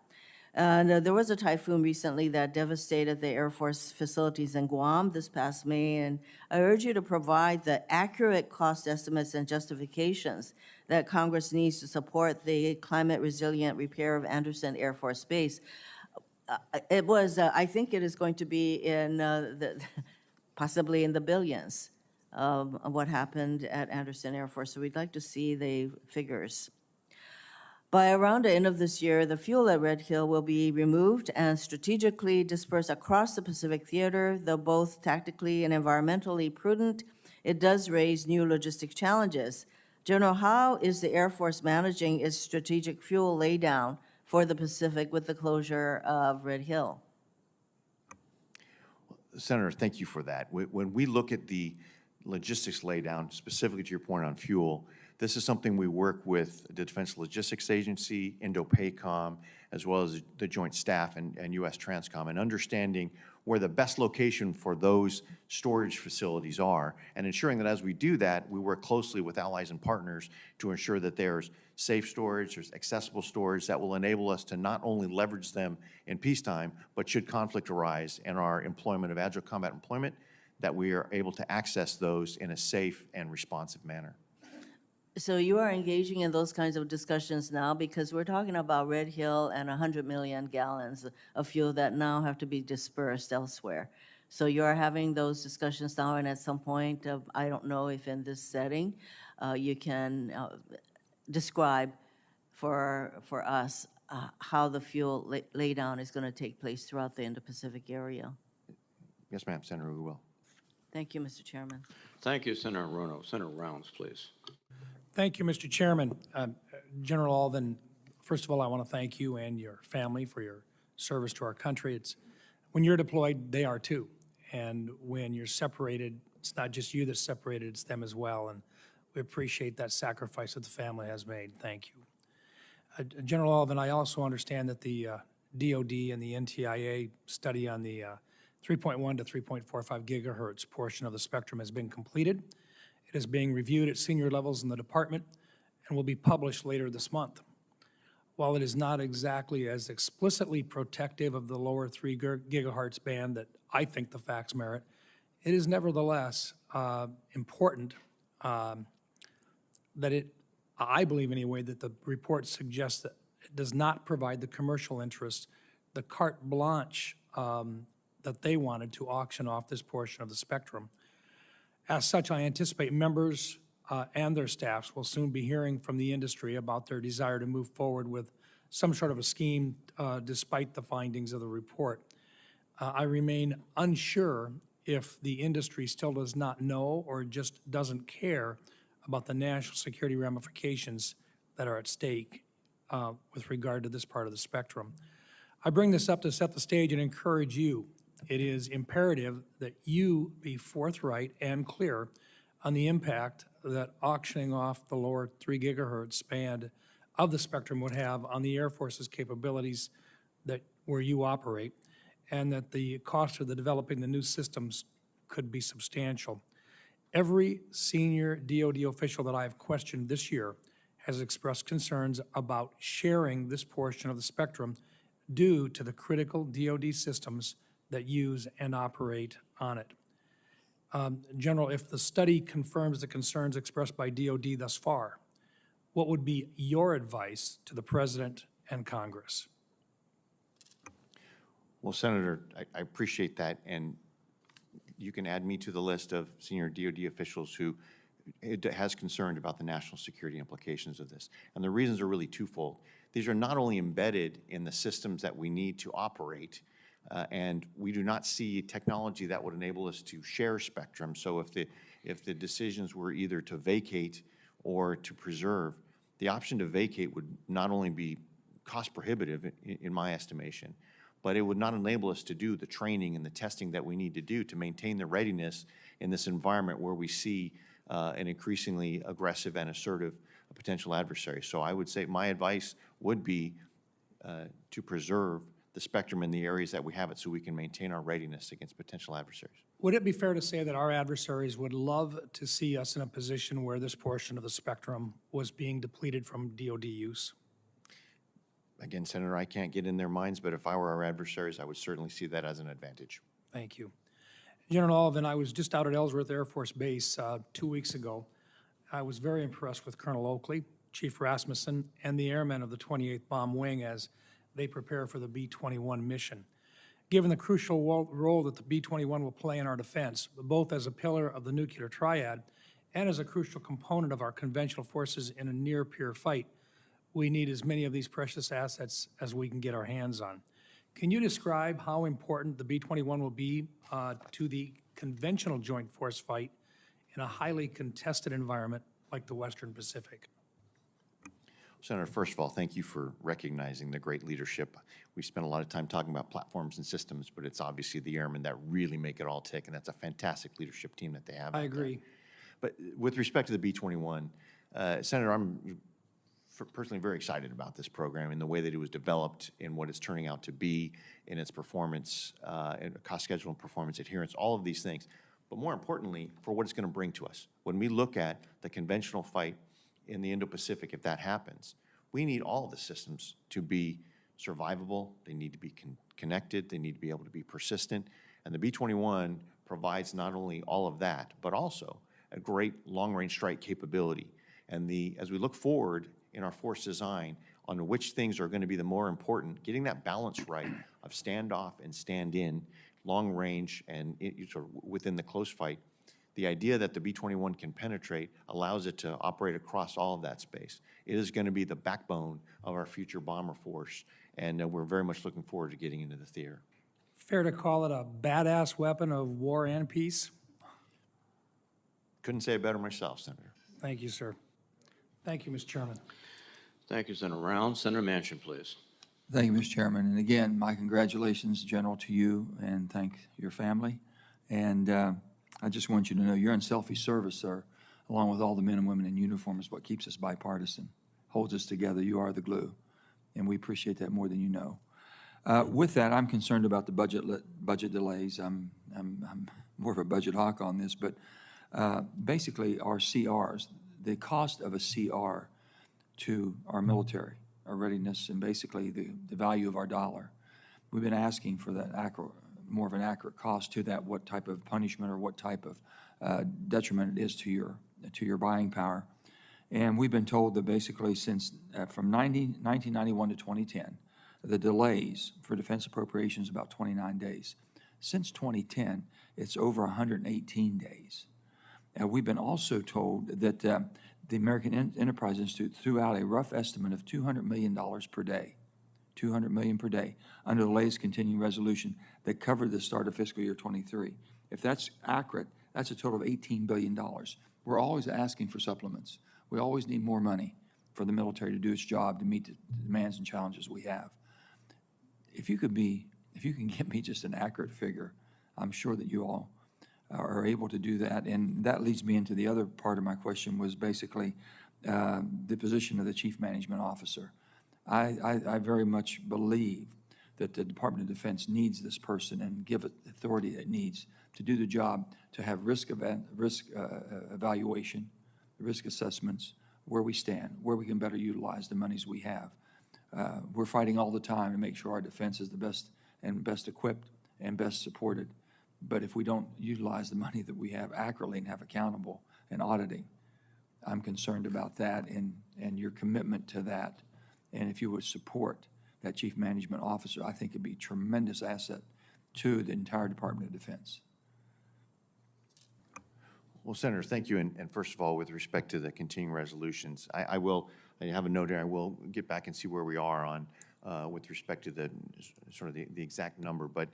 And there was a typhoon recently that devastated the Air Force facilities in Guam this past May, and I urge you to provide the accurate cost estimates and justifications that Congress needs to support the climate-resilient repair of Andersen Air Force Base. I think it is going to be in possibly in the billions of what happened at Andersen Air Force, so we'd like to see the figures. By around the end of this year, the fuel at Red Hill will be removed and strategically dispersed across the Pacific Theater. Though both tactically and environmentally prudent, it does raise new logistic challenges. General, how is the Air Force managing its strategic fuel laydown for the Pacific with the closure of Red Hill? Senator, thank you for that. When we look at the logistics laydown, specifically to your point on fuel, this is something we work with the Defense Logistics Agency, INDOPACOM, as well as the Joint Staff and U.S. Transcom, and understanding where the best location for those storage facilities are, and ensuring that as we do that, we work closely with allies and partners to ensure that there's safe storage, there's accessible storage that will enable us to not only leverage them in peacetime, but should conflict arise in our employment of agile combat employment, that we are able to access those in a safe and responsive manner. So you are engaging in those kinds of discussions now, because we're talking about Red Hill and 100 million gallons of fuel that now have to be dispersed elsewhere. So you are having those discussions now, and at some point, I don't know if in this setting, you can describe for us how the fuel laydown is going to take place throughout the Indo-Pacific area. Yes, ma'am, Senator, we will. Thank you, Mr. Chairman. Thank you, Senator Rono. Senator Rounds, please. Thank you, Mr. Chairman. General Allvin, first of all, I want to thank you and your family for your service to our country. When you're deployed, they are too. And when you're separated, it's not just you that's separated, it's them as well. And we appreciate that sacrifice that the family has made. Thank you. General Allvin, I also understand that the DOD and the NTIA study on the 3.1 to 3.45 gigahertz portion of the spectrum has been completed. It is being reviewed at senior levels in the department and will be published later this month. While it is not exactly as explicitly protective of the lower 3 gigahertz band that I think the facts merit, it is nevertheless important that I believe anyway, that the report suggests that it does not provide the commercial interest the carte blanche that they wanted to auction off this portion of the spectrum. As such, I anticipate members and their staffs will soon be hearing from the industry about their desire to move forward with some sort of a scheme despite the findings of the report. I remain unsure if the industry still does not know or just doesn't care about the national security ramifications that are at stake with regard to this part of the spectrum. I bring this up to set the stage and encourage you. It is imperative that you be forthright and clear on the impact that auctioning off the lower 3 gigahertz band of the spectrum would have on the Air Force's capabilities where you operate, and that the cost of developing the new systems could be substantial. Every senior DoD official that I have questioned this year has expressed concerns about sharing this portion of the spectrum due to the critical DoD systems that use and operate on it. General, if the study confirms the concerns expressed by DoD thus far, what would be your advice to the President and Congress? Well, Senator, I appreciate that, and you can add me to the list of senior DoD officials who has concerned about the national security implications of this. And the reasons are really twofold. these are not only embedded in the systems that we need to operate, and we do not see technology that would enable us to share spectrum. So if the decisions were either to vacate or to preserve, the option to vacate would not only be cost prohibitive in my estimation, but it would not enable us to do the training and the testing that we need to do to maintain the readiness in this environment where we see an increasingly aggressive and assertive potential adversary. So I would say my advice would be to preserve the spectrum in the areas that we have it so we can maintain our readiness against potential adversaries. Would it be fair to say that our adversaries would love to see us in a position where this portion of the spectrum was being depleted from DoD use? Again, Senator, I can't get in their minds, but if I were our adversaries, I would certainly see that as an advantage. Thank you. General Allvin, I was just out at Ellsworth Air Force Base 2 weeks ago. I was very impressed with Colonel Oakley, Chief Rasmussen, and the airmen of the 28th Bomb Wing as they prepare for the B-21 mission. Given the crucial role that the B-21 will play in our defense, both as a pillar of the nuclear triad and as a crucial component of our conventional forces in a near-peer fight, we need as many of these precious assets as we can get our hands on. Can you describe how important the B-21 will be to the conventional joint force fight in a highly contested environment like the Western Pacific? Senator, first of all, thank you for recognizing the great leadership. We spent a lot of time talking about platforms and systems, but it's obviously the airmen that really make it all tick, and that's a fantastic leadership team that they have. I agree. But with respect to the B-21, Senator, I'm personally very excited about this program and the way that it was developed and what it's turning out to be in its performance, and cost schedule and performance adherence, all of these things. But more importantly, for what it's going to bring to us. When we look at the conventional fight in the Indo-Pacific, if that happens, we need all of the systems to be survivable. They need to be connected. They need to be able to be persistent. And the B-21 provides not only all of that, but also a great long-range strike capability. And as we look forward in our force design on which things are going to be the more important, getting that balance right of standoff and stand-in, long range and sort of within the close fight, the idea that the B-21 can penetrate allows it to operate across all of that space. It is going to be the backbone of our future bomber force, and we're very much looking forward to getting into the theater. Fair to call it a badass weapon of war and peace? Couldn't say it better myself, Senator. Thank you, sir. Thank you, Mr. Chairman. Thank you, Senator Rounds. Senator Manchin, please. Thank you, Mr. Chairman. And again, my congratulations, General, to you, and thank your family. And I just want you to know your unselfish service, sir, along with all the men and women in uniform, is what keeps us bipartisan, holds us together. You are the glue, and we appreciate that more than you know. With that, I'm concerned about the budget delays. I'm more of a budget hawk on this, but basically our CRs, the cost of a CR to our military, our readiness, and basically the value of our dollar. We've been asking for that more of an accurate cost to that, what type of punishment or what type of detriment it is to your buying power. And we've been told that basically since from 1991 to 2010, the delays for defense appropriations about 29 days. Since 2010, it's over 118 days. We've been also told that the American Enterprise Institute threw out a rough estimate of $200 million per day, $200 million per day, under the latest continuing resolution that covered the start of fiscal year 23. If that's accurate, that's a total of $18 billion. We're always asking for supplements. We always need more money for the military to do its job to meet the demands and challenges we have. If you can get me just an accurate figure, I'm sure that you all are able to do that. And that leads me into the other part of my question, was basically the position of the Chief Management Officer. I very much believe that the Department of Defense needs this person and give it the authority it needs to do the job, to have risk evaluation, risk assessments, where we stand, where we can better utilize the monies we have. We're fighting all the time to make sure our defense is the best equipped and best supported. But if we don't utilize the money that we have accurately and have accountable and auditing, I'm concerned about that and your commitment to that. And if you would support that Chief Management Officer, I think it'd be a tremendous asset to the entire Department of Defense. Well, Senator, thank you. And first of all, with respect to the continuing resolutions, I will I have a note here. I will get back and see where we are on, with respect to the, sort of the exact number, but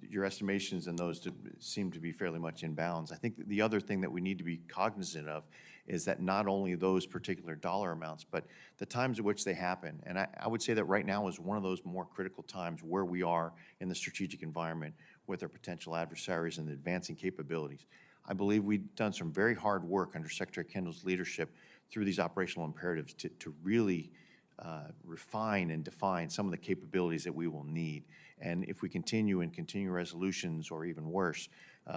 your estimations and those seem to be fairly much in bounds. I think the other thing that we need to be cognizant of is that not only those particular dollar amounts, but the times at which they happen. And I would say that right now is one of those more critical times where we are in the strategic environment with our potential adversaries and the advancing capabilities. I believe we've done some very hard work under Secretary Kendall's leadership through these operational imperatives to really refine and define some of the capabilities that we will need. And if we continue in continuing resolutions, or even worse,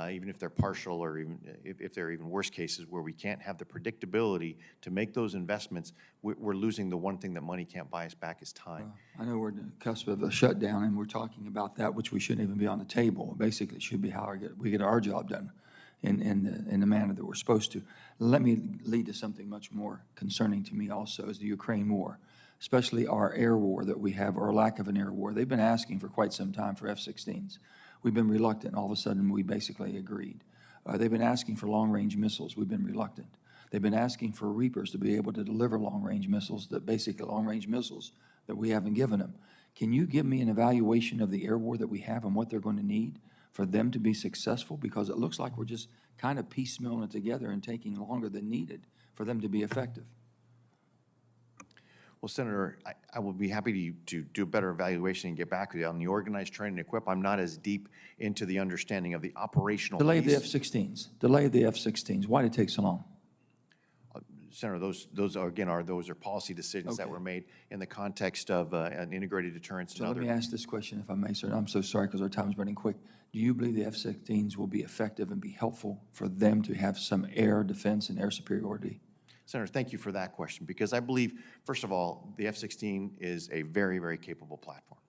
even if they're partial, or even if they're even worse cases where we can't have the predictability to make those investments, we're losing the one thing that money can't buy us back is time. I know we're at the cusp of a shutdown, and we're talking about that, which we shouldn't even be on the table. Basically, it should be how we get our job done in the manner that we're supposed to. Let me lead to something much more concerning to me also, is the Ukraine war, especially our air war that we have, or lack of an air war. They've been asking for quite some time for F-16s. We've been reluctant. All of a sudden, we basically agreed. They've been asking for long-range missiles. We've been reluctant. They've been asking for Reapers to be able to deliver long-range missiles, long-range missiles that we haven't given them. Can you give me an evaluation of the air war that we have and what they're going to need for them to be successful? Because it looks like we're just kind of piecemealing it together and taking longer than needed for them to be effective. Well, Senator, I will be happy to do a better evaluation and get back with you on the organized training and equip. I'm not as deep into the understanding of the operational Delay of the piece. F-16s. Delay of the F-16s. Why did it take so long? Senator, those are, again, those are policy decisions that Okay. were made in the context of an integrated deterrence So and let me other. ask this question, if I may, sir. I'm so sorry because our time's running quick. Do you believe the F-16s will be effective and be helpful for them to have some air defense and air superiority? Senator, thank you for that question, because I believe, first of all, the F-16 is a very, very capable platform.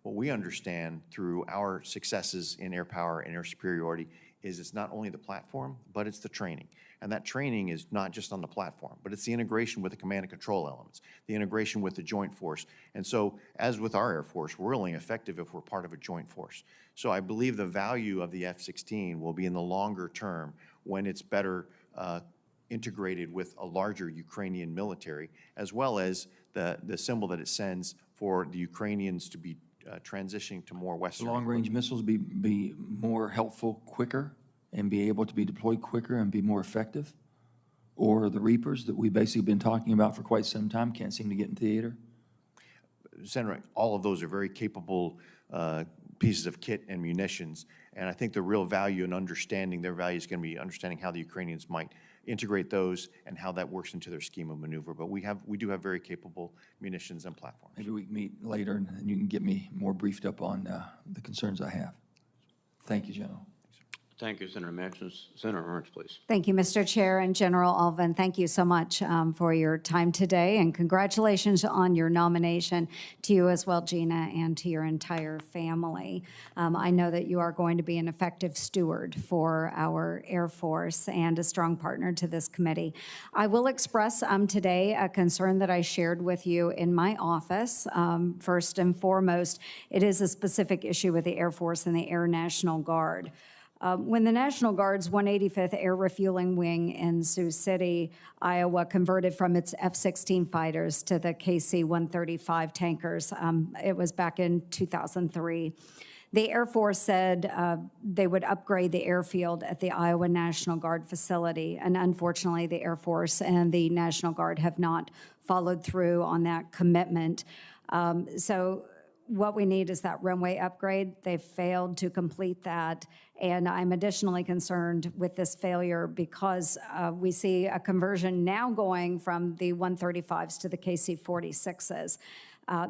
What we understand through our successes in air power and air superiority is it's not only the platform, but it's the training. And that training is not just on the platform, but it's the integration with the command and control elements, the integration with the joint force. And so, as with our Air Force, we're only effective if we're part of a joint force. So I believe the value of the F-16 will be in the longer term when it's better integrated with a larger Ukrainian military, as well as the symbol that it sends for the Ukrainians to be transitioning to more Western. Long-range missiles be more helpful quicker and be able to be deployed quicker and be more effective? Or the Reapers that we've basically been talking about for quite some time can't seem to get in theater? Senator, all of those are very capable pieces of kit and munitions, and I think the real value in understanding their value is going to be understanding how the Ukrainians might integrate those and how that works into their scheme of maneuver. But we do have very capable munitions and platforms. Maybe we can meet later and you can get me more briefed up on the concerns I have. Thank you, General. Thank you, Senator Maxson. Senator Ernst, please. Thank you, Mr. Chair, and General Allvin. Thank you so much for your time today, and congratulations on your nomination to you as well, Gina, and to your entire family. I know that you are going to be an effective steward for our Air Force and a strong partner to this committee. I will express today a concern that I shared with you in my office. First and foremost, it is a specific issue with the Air Force and the Air National Guard. When the National Guard's 185th Air Refueling Wing in Sioux City, Iowa, converted from its F-16 fighters to the KC-135 tankers, it was back in 2003. The Air Force said they would upgrade the airfield at the Iowa National Guard facility, and unfortunately, the Air Force and the National Guard have not followed through on that commitment. So what we need is that runway upgrade. They've failed to complete that, and I'm additionally concerned with this failure because we see a conversion now going from the 135s to the KC-46s.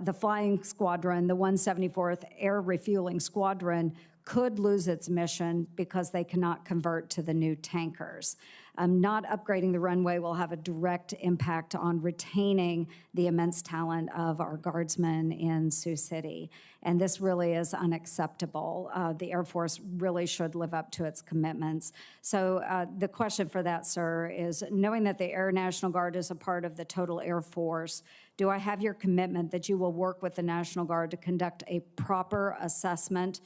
The flying squadron, the 174th Air Refueling Squadron, could lose its mission because they cannot convert to the new tankers. Not upgrading the runway will have a direct impact on retaining the immense talent of our guardsmen in Sioux City. And this really is unacceptable. The Air Force really should live up to its commitments. So the question for that, sir, is knowing that the Air National Guard is a part of the total Air Force, do I have your commitment that you will work with the National Guard to conduct a proper assessment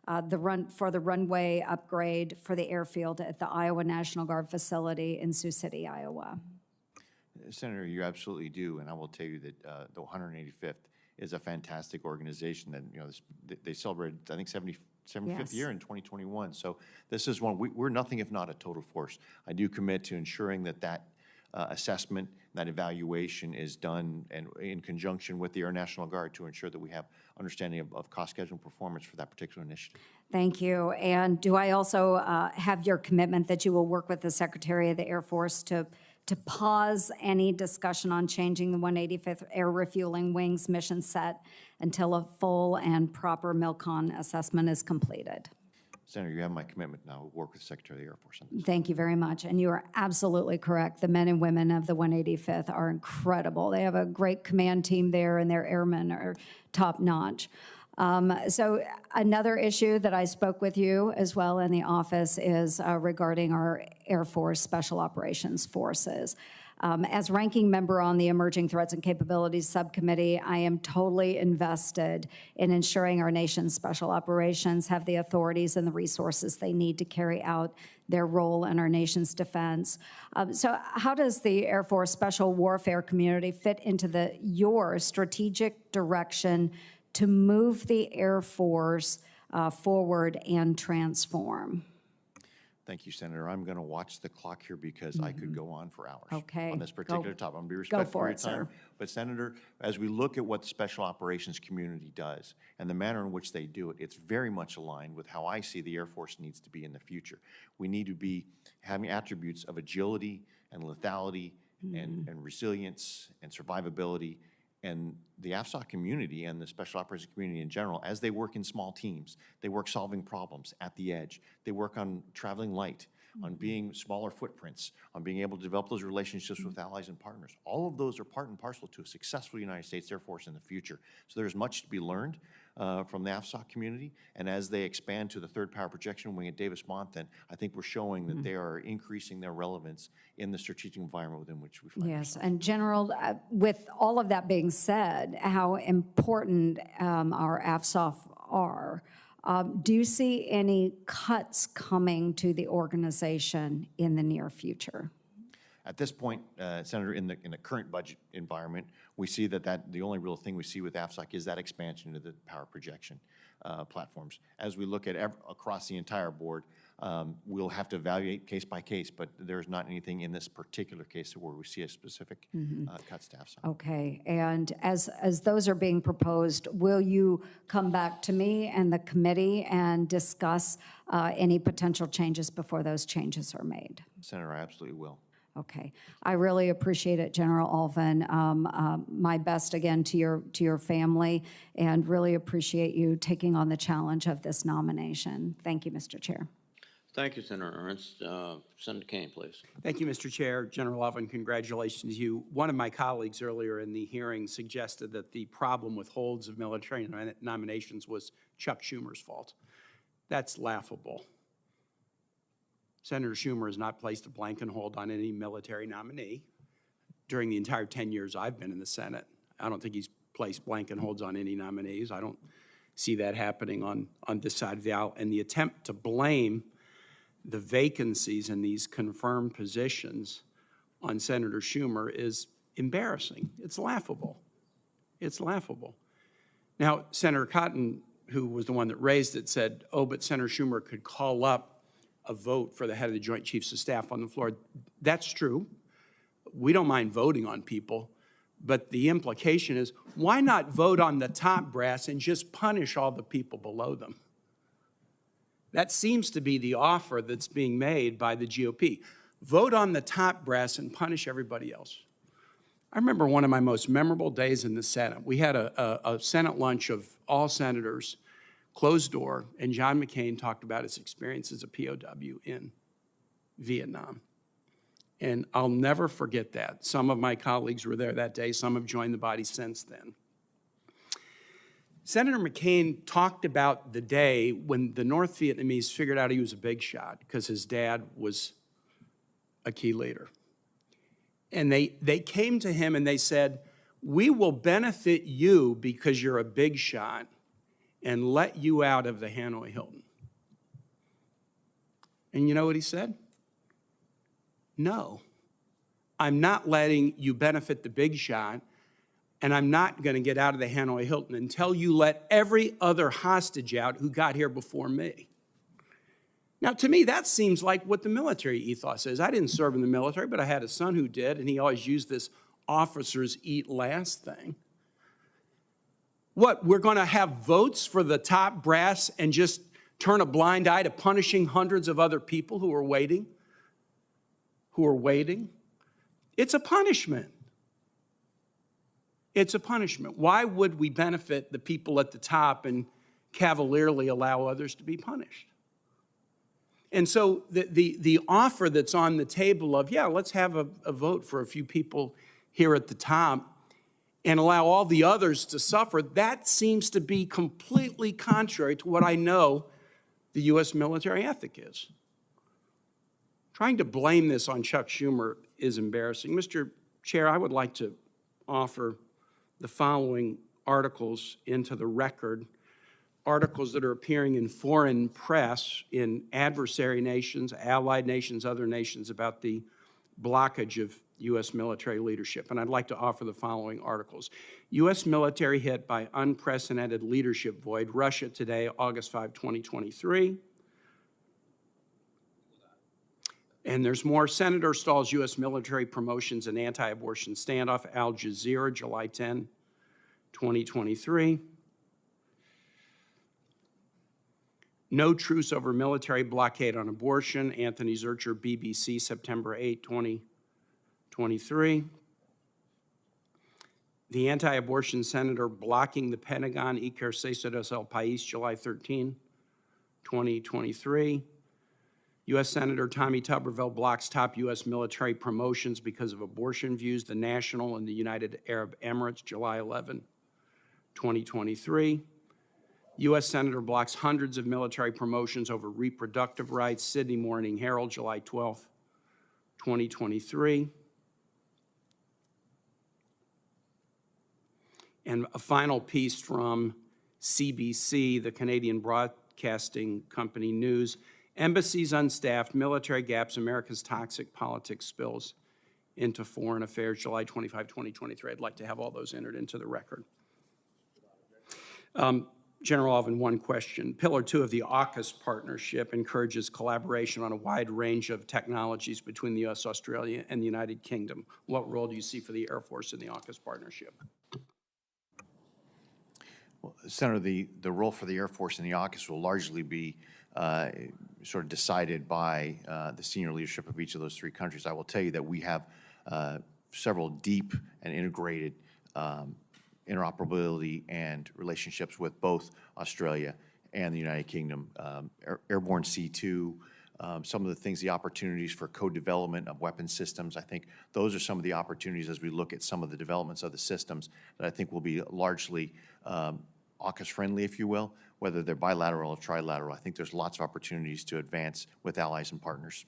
for the runway upgrade for the airfield at the Iowa National Guard facility in Sioux City, Iowa? Senator, you absolutely do, and I will tell you that the 185th is a fantastic organization that, they celebrated, I think, 75th Yes. year in 2021. So this is one, we're nothing if not a total force. I do commit to ensuring that assessment, that evaluation is done and in conjunction with the Air National Guard to ensure that we have understanding of cost, schedule, and performance for that particular initiative. Thank you. And do I also have your commitment that you will work with the Secretary of the Air Force to pause any discussion on changing the 185th Air Refueling Wing's mission set until a full and proper MILCON assessment is completed? Senator, you have my commitment now. We'll work with the Secretary of the Air Force on this. Thank you very much. And you are absolutely correct. The men and women of the 185th are incredible. They have a great command team there, and their airmen are top-notch. So another issue that I spoke with you as well in the office is regarding our Air Force Special Operations Forces. As ranking member on the Emerging Threats and Capabilities Subcommittee, I am totally invested in ensuring our nation's special operations have the authorities and the resources they need to carry out their role in our nation's defense. So how does the Air Force Special Warfare community fit into your strategic direction to move the Air Force forward and transform? Thank you, Senator. I'm going to watch the clock here because I could go on for hours Okay. on this particular topic. I'm going to be Go respectful for of your it, sir. time. But Senator, as we look at what the special operations community does and the manner in which they do it, it's very much aligned with how I see the Air Force needs to be in the future. We need to be having attributes of agility and lethality and resilience and survivability. And the AFSOC community and the special operations community in general, as they work in small teams, they work solving problems at the edge. They work on traveling light, on being smaller footprints, on being able to develop those relationships with allies and partners. All of those are part and parcel to a successful United States Air Force in the future. So there's much to be learned from the AFSOC community. And as they expand to the third power projection wing at Davis-Monthan, then I think we're showing that they are increasing their relevance in the strategic environment within which we find Yes, ourselves. and General, with all of that being said, how important our AFSOF are, do you see any cuts coming to the organization in the near future? At this point, Senator, in the current budget environment, we see that the only real thing we see with AFSOC is that expansion to the power projection platforms. As we look at across the entire board, we'll have to evaluate case by case, but there's not anything in this particular case where we see a specific cuts to AFSOC. Okay, and as those are being proposed, will you come back to me and the committee and discuss any potential changes before those changes are made? Senator, I absolutely will. Okay, I really appreciate it, General Allvin. My best again to your family, and really appreciate you taking on the challenge of this nomination. Thank you, Mr. Chair. Thank you, Senator Ernst. Senator Kane, please. Thank you, Mr. Chair. General Allvin, congratulations to you. One of my colleagues earlier in the hearing suggested that the problem with holds of military nominations was Chuck Schumer's fault. That's laughable. Senator Schumer has not placed a blanket hold on any military nominee during the entire 10 years I've been in the Senate. I don't think he's placed blanket holds on any nominees. I don't see that happening on this side of the aisle. And the attempt to blame the vacancies in these confirmed positions on Senator Schumer is embarrassing. It's laughable. It's laughable. Now, Senator Cotton, who was the one that raised it, said, oh, but Senator Schumer could call up a vote for the head of the Joint Chiefs of Staff on the floor. That's true. We don't mind voting on people, but the implication is, why not vote on the top brass and just punish all the people below them? That seems to be the offer that's being made by the GOP. Vote on the top brass and punish everybody else. I remember one of my most memorable days in the Senate. We had a Senate lunch of all senators, closed door, and John McCain talked about his experience as a POW in Vietnam. And I'll never forget that. Some of my colleagues were there that day. Some have joined the body since then. Senator McCain talked about the day when the North Vietnamese figured out he was a big shot because his dad was a key leader. And they came to him and they said, we will benefit you because you're a big shot and let you out of the Hanoi Hilton. And you know what he said? No, I'm not letting you benefit the big shot, and I'm not going to get out of the Hanoi Hilton until you let every other hostage out who got here before me. Now, to me, that seems like what the military ethos is. I didn't serve in the military, but I had a son who did, and he always used this officers eat last thing. What, we're going to have votes for the top brass and just turn a blind eye to punishing hundreds of other people who are waiting? It's a punishment. It's a punishment. Why would we benefit the people at the top and cavalierly allow others to be punished? And so the offer that's on the table of, yeah, let's have a vote for a few people here at the top and allow all the others to suffer, that seems to be completely contrary to what I know the U.S. military ethic is. Trying to blame this on Chuck Schumer is embarrassing. Mr. Chair, I would like to offer the following articles into the record, articles that are appearing in foreign press in adversary nations, allied nations, other nations about the blockage of U.S. military leadership. And I'd like to offer the following articles. U.S. military hit by unprecedented leadership void. Russia Today, August 5, 2023. And there's more. Senator stalls U.S. military promotions and anti-abortion standoff. Al Jazeera, July 10, 2023. No truce over military blockade on abortion. Anthony Zurcher, BBC, September 8, 2023. The anti-abortion senator blocking the Pentagon, Ejercicio del País, July 13, 2023. U.S. Senator Tommy Tuberville blocks top U.S. military promotions because of abortion views. The National and the United Arab Emirates, July 11, 2023. U.S. Senator blocks hundreds of military promotions over reproductive rights. Sydney Morning Herald, July 12, 2023. And a final piece from CBC, the Canadian Broadcasting Company News. Embassies unstaffed, military gaps, America's toxic politics spills into foreign affairs, July 25, 2023. I'd like to have all those entered into the record. General Allvin, one question. Pillar 2 of the AUKUS partnership encourages collaboration on a wide range of technologies between the U.S., Australia, and the United Kingdom. What role do you see for the Air Force in the AUKUS partnership? Well, Senator, the role for the Air Force in the AUKUS will largely be sort of decided by the senior leadership of each of those three countries. I will tell you that we have several deep and integrated interoperability and relationships with both Australia and the United Kingdom. Airborne C2, some of the things, the opportunities for co-development of weapon systems, I think those are some of the opportunities as we look at some of the developments of the systems that I think will be largely AUKUS-friendly, if you will, whether they're bilateral or trilateral. I think there's lots of opportunities to advance with allies and partners.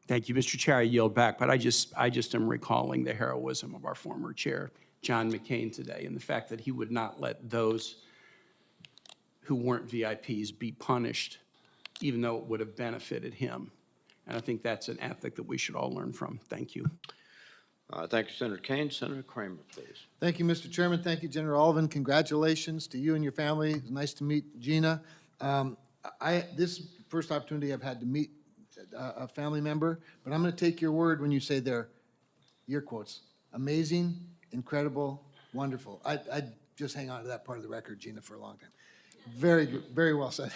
Thank you, Mr. Chair. I yield back, but I just am recalling the heroism of our former chair, John McCain, today, and the fact that he would not let those who weren't VIPs be punished, even though it would have benefited him. And I think that's an ethic that we should all learn from. Thank you. Thank you, Senator Kane. Senator Kramer, please. Thank you, Mr. Chairman. Thank you, General Allvin. Congratulations to you and your family. It's nice to meet Gina. This first opportunity I've had to meet a family member, but I'm going to take your word when you say they're, your quotes, amazing, incredible, wonderful. I just hang on to that part of the record, Gina, for a long time. Very good, very well said.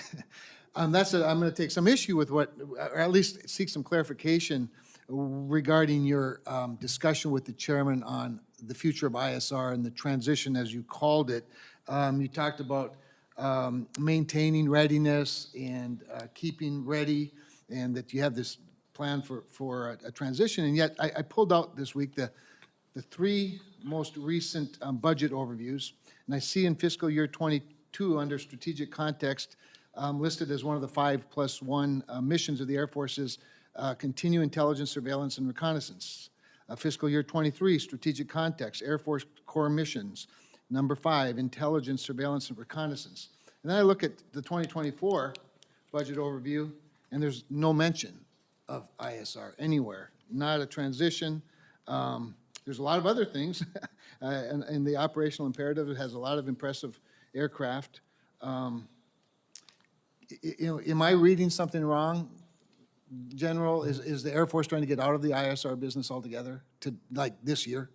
I'm going to take some issue with what, or at least seek some clarification regarding your discussion with the chairman on the future of ISR and the transition, as you called it. You talked about maintaining readiness and keeping ready, and that you have this plan for a transition. And yet, I pulled out this week the three most recent budget overviews, and I see in fiscal year 22 under strategic context, listed as one of the 5+1 missions of the Air Force is continue intelligence, surveillance, and reconnaissance. Fiscal year 23, strategic context, Air Force core missions. Number 5, intelligence, surveillance, and reconnaissance. And then I look at the 2024 budget overview, and there's no mention of ISR anywhere not a transition. There's a lot of other things, and the operational imperative, it has a lot of impressive aircraft. Am I reading something wrong, General? Is the Air Force trying to get out of the ISR business altogether to, like, this year?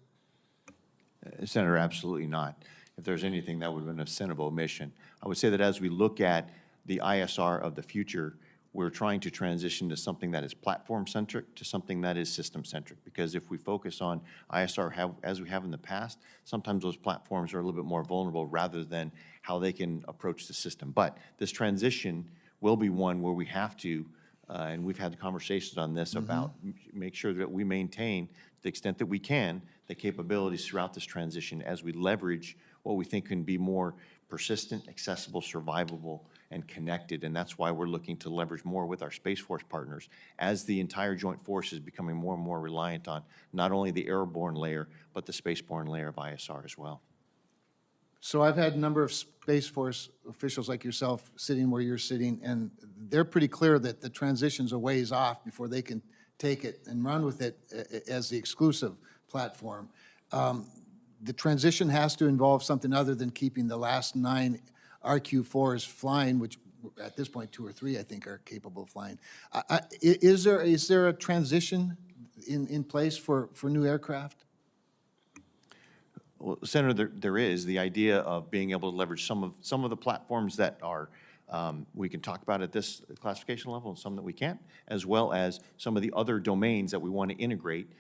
Senator, absolutely not. If there's anything, that would have been a sin of omission. I would say that as we look at the ISR of the future, we're trying to transition to something that is platform-centric to something that is system-centric. Because if we focus on ISR as we have in the past, sometimes those platforms are a little bit more vulnerable rather than how they can approach the system. But this transition will be one where we have to, and we've had conversations on this about make sure that we maintain, to the extent that we can, the capabilities throughout this transition as we leverage what we think can be more persistent, accessible, survivable, and connected. And that's why we're looking to leverage more with our Space Force partners as the entire Joint Force is becoming more and more reliant on not only the airborne layer, but the spaceborne layer of ISR as well. So I've had a number of Space Force officials like yourself sitting where you're sitting, and they're pretty clear that the transition's a ways off before they can take it and run with it as the exclusive platform. The transition has to involve something other than keeping the last 9 RQ-4s flying, which at this point 2 or 3 I think are capable of flying. Is there a transition in place for new aircraft? Well, Senator, there is the idea of being able to leverage some of the platforms that are we can talk about at this classification level and some that we can't, as well as some of the other domains that we want to integrate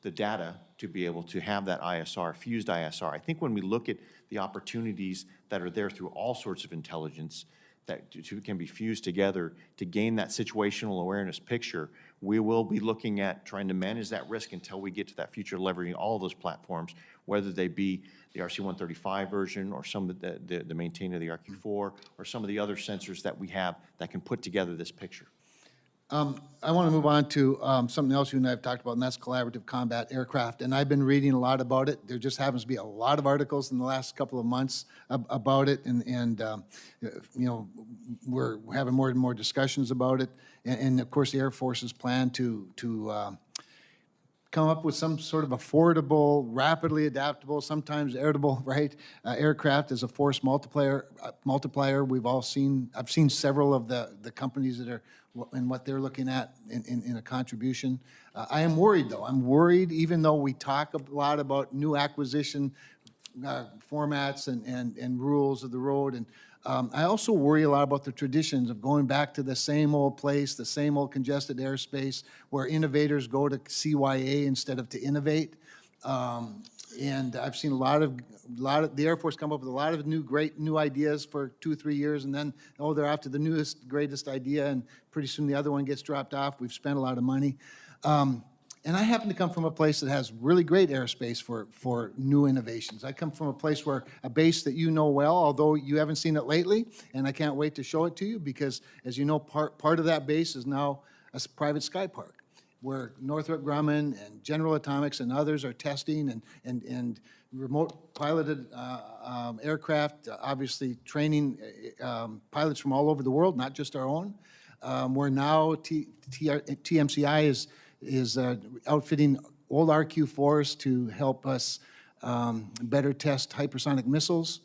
the data to be able to have that ISR, fused ISR. I think when we look at the opportunities that are there through all sorts of intelligence that can be fused together to gain that situational awareness picture, we will be looking at trying to manage that risk until we get to that future leveraging all of those platforms, whether they be the RC-135 version or some of the maintainer of the RQ-4 or some of the other sensors that we have that can put together this picture. I want to move on to something else you and I have talked about, and that's collaborative combat aircraft. And I've been reading a lot about it. There just happens to be a lot of articles in the last couple of months about it, and you know, we're having more and more discussions about it. And of course, the Air Force's plan to come up with some sort of affordable, rapidly adaptable, sometimes heritable, right, aircraft as a force multiplier. We've all seen, I've seen several of the companies that are, and what they're looking at in a contribution. I am worried, though. I'm worried, even though we talk a lot about new acquisition formats and rules of the road. And I also worry a lot about the traditions of going back to the same old place, the same old congested airspace, where innovators go to CYA instead of to innovate. And I've seen a lot of the Air Force come up with a lot of great new ideas for 2 or 3 years, and then, oh, they're after the newest, greatest idea, and pretty soon the other one gets dropped off. We've spent a lot of money. And I happen to come from a place that has really great airspace for new innovations. I come from a place where a base that you know well, although you haven't seen it lately, and I can't wait to show it to you because, as you know, part of that base is now a private sky park, where Northrop Grumman and General Atomics and others are testing and remote piloted aircraft, obviously training pilots from all over the world, not just our own. Where now TMCI is outfitting old RQ-4s to help us better test hypersonic missiles.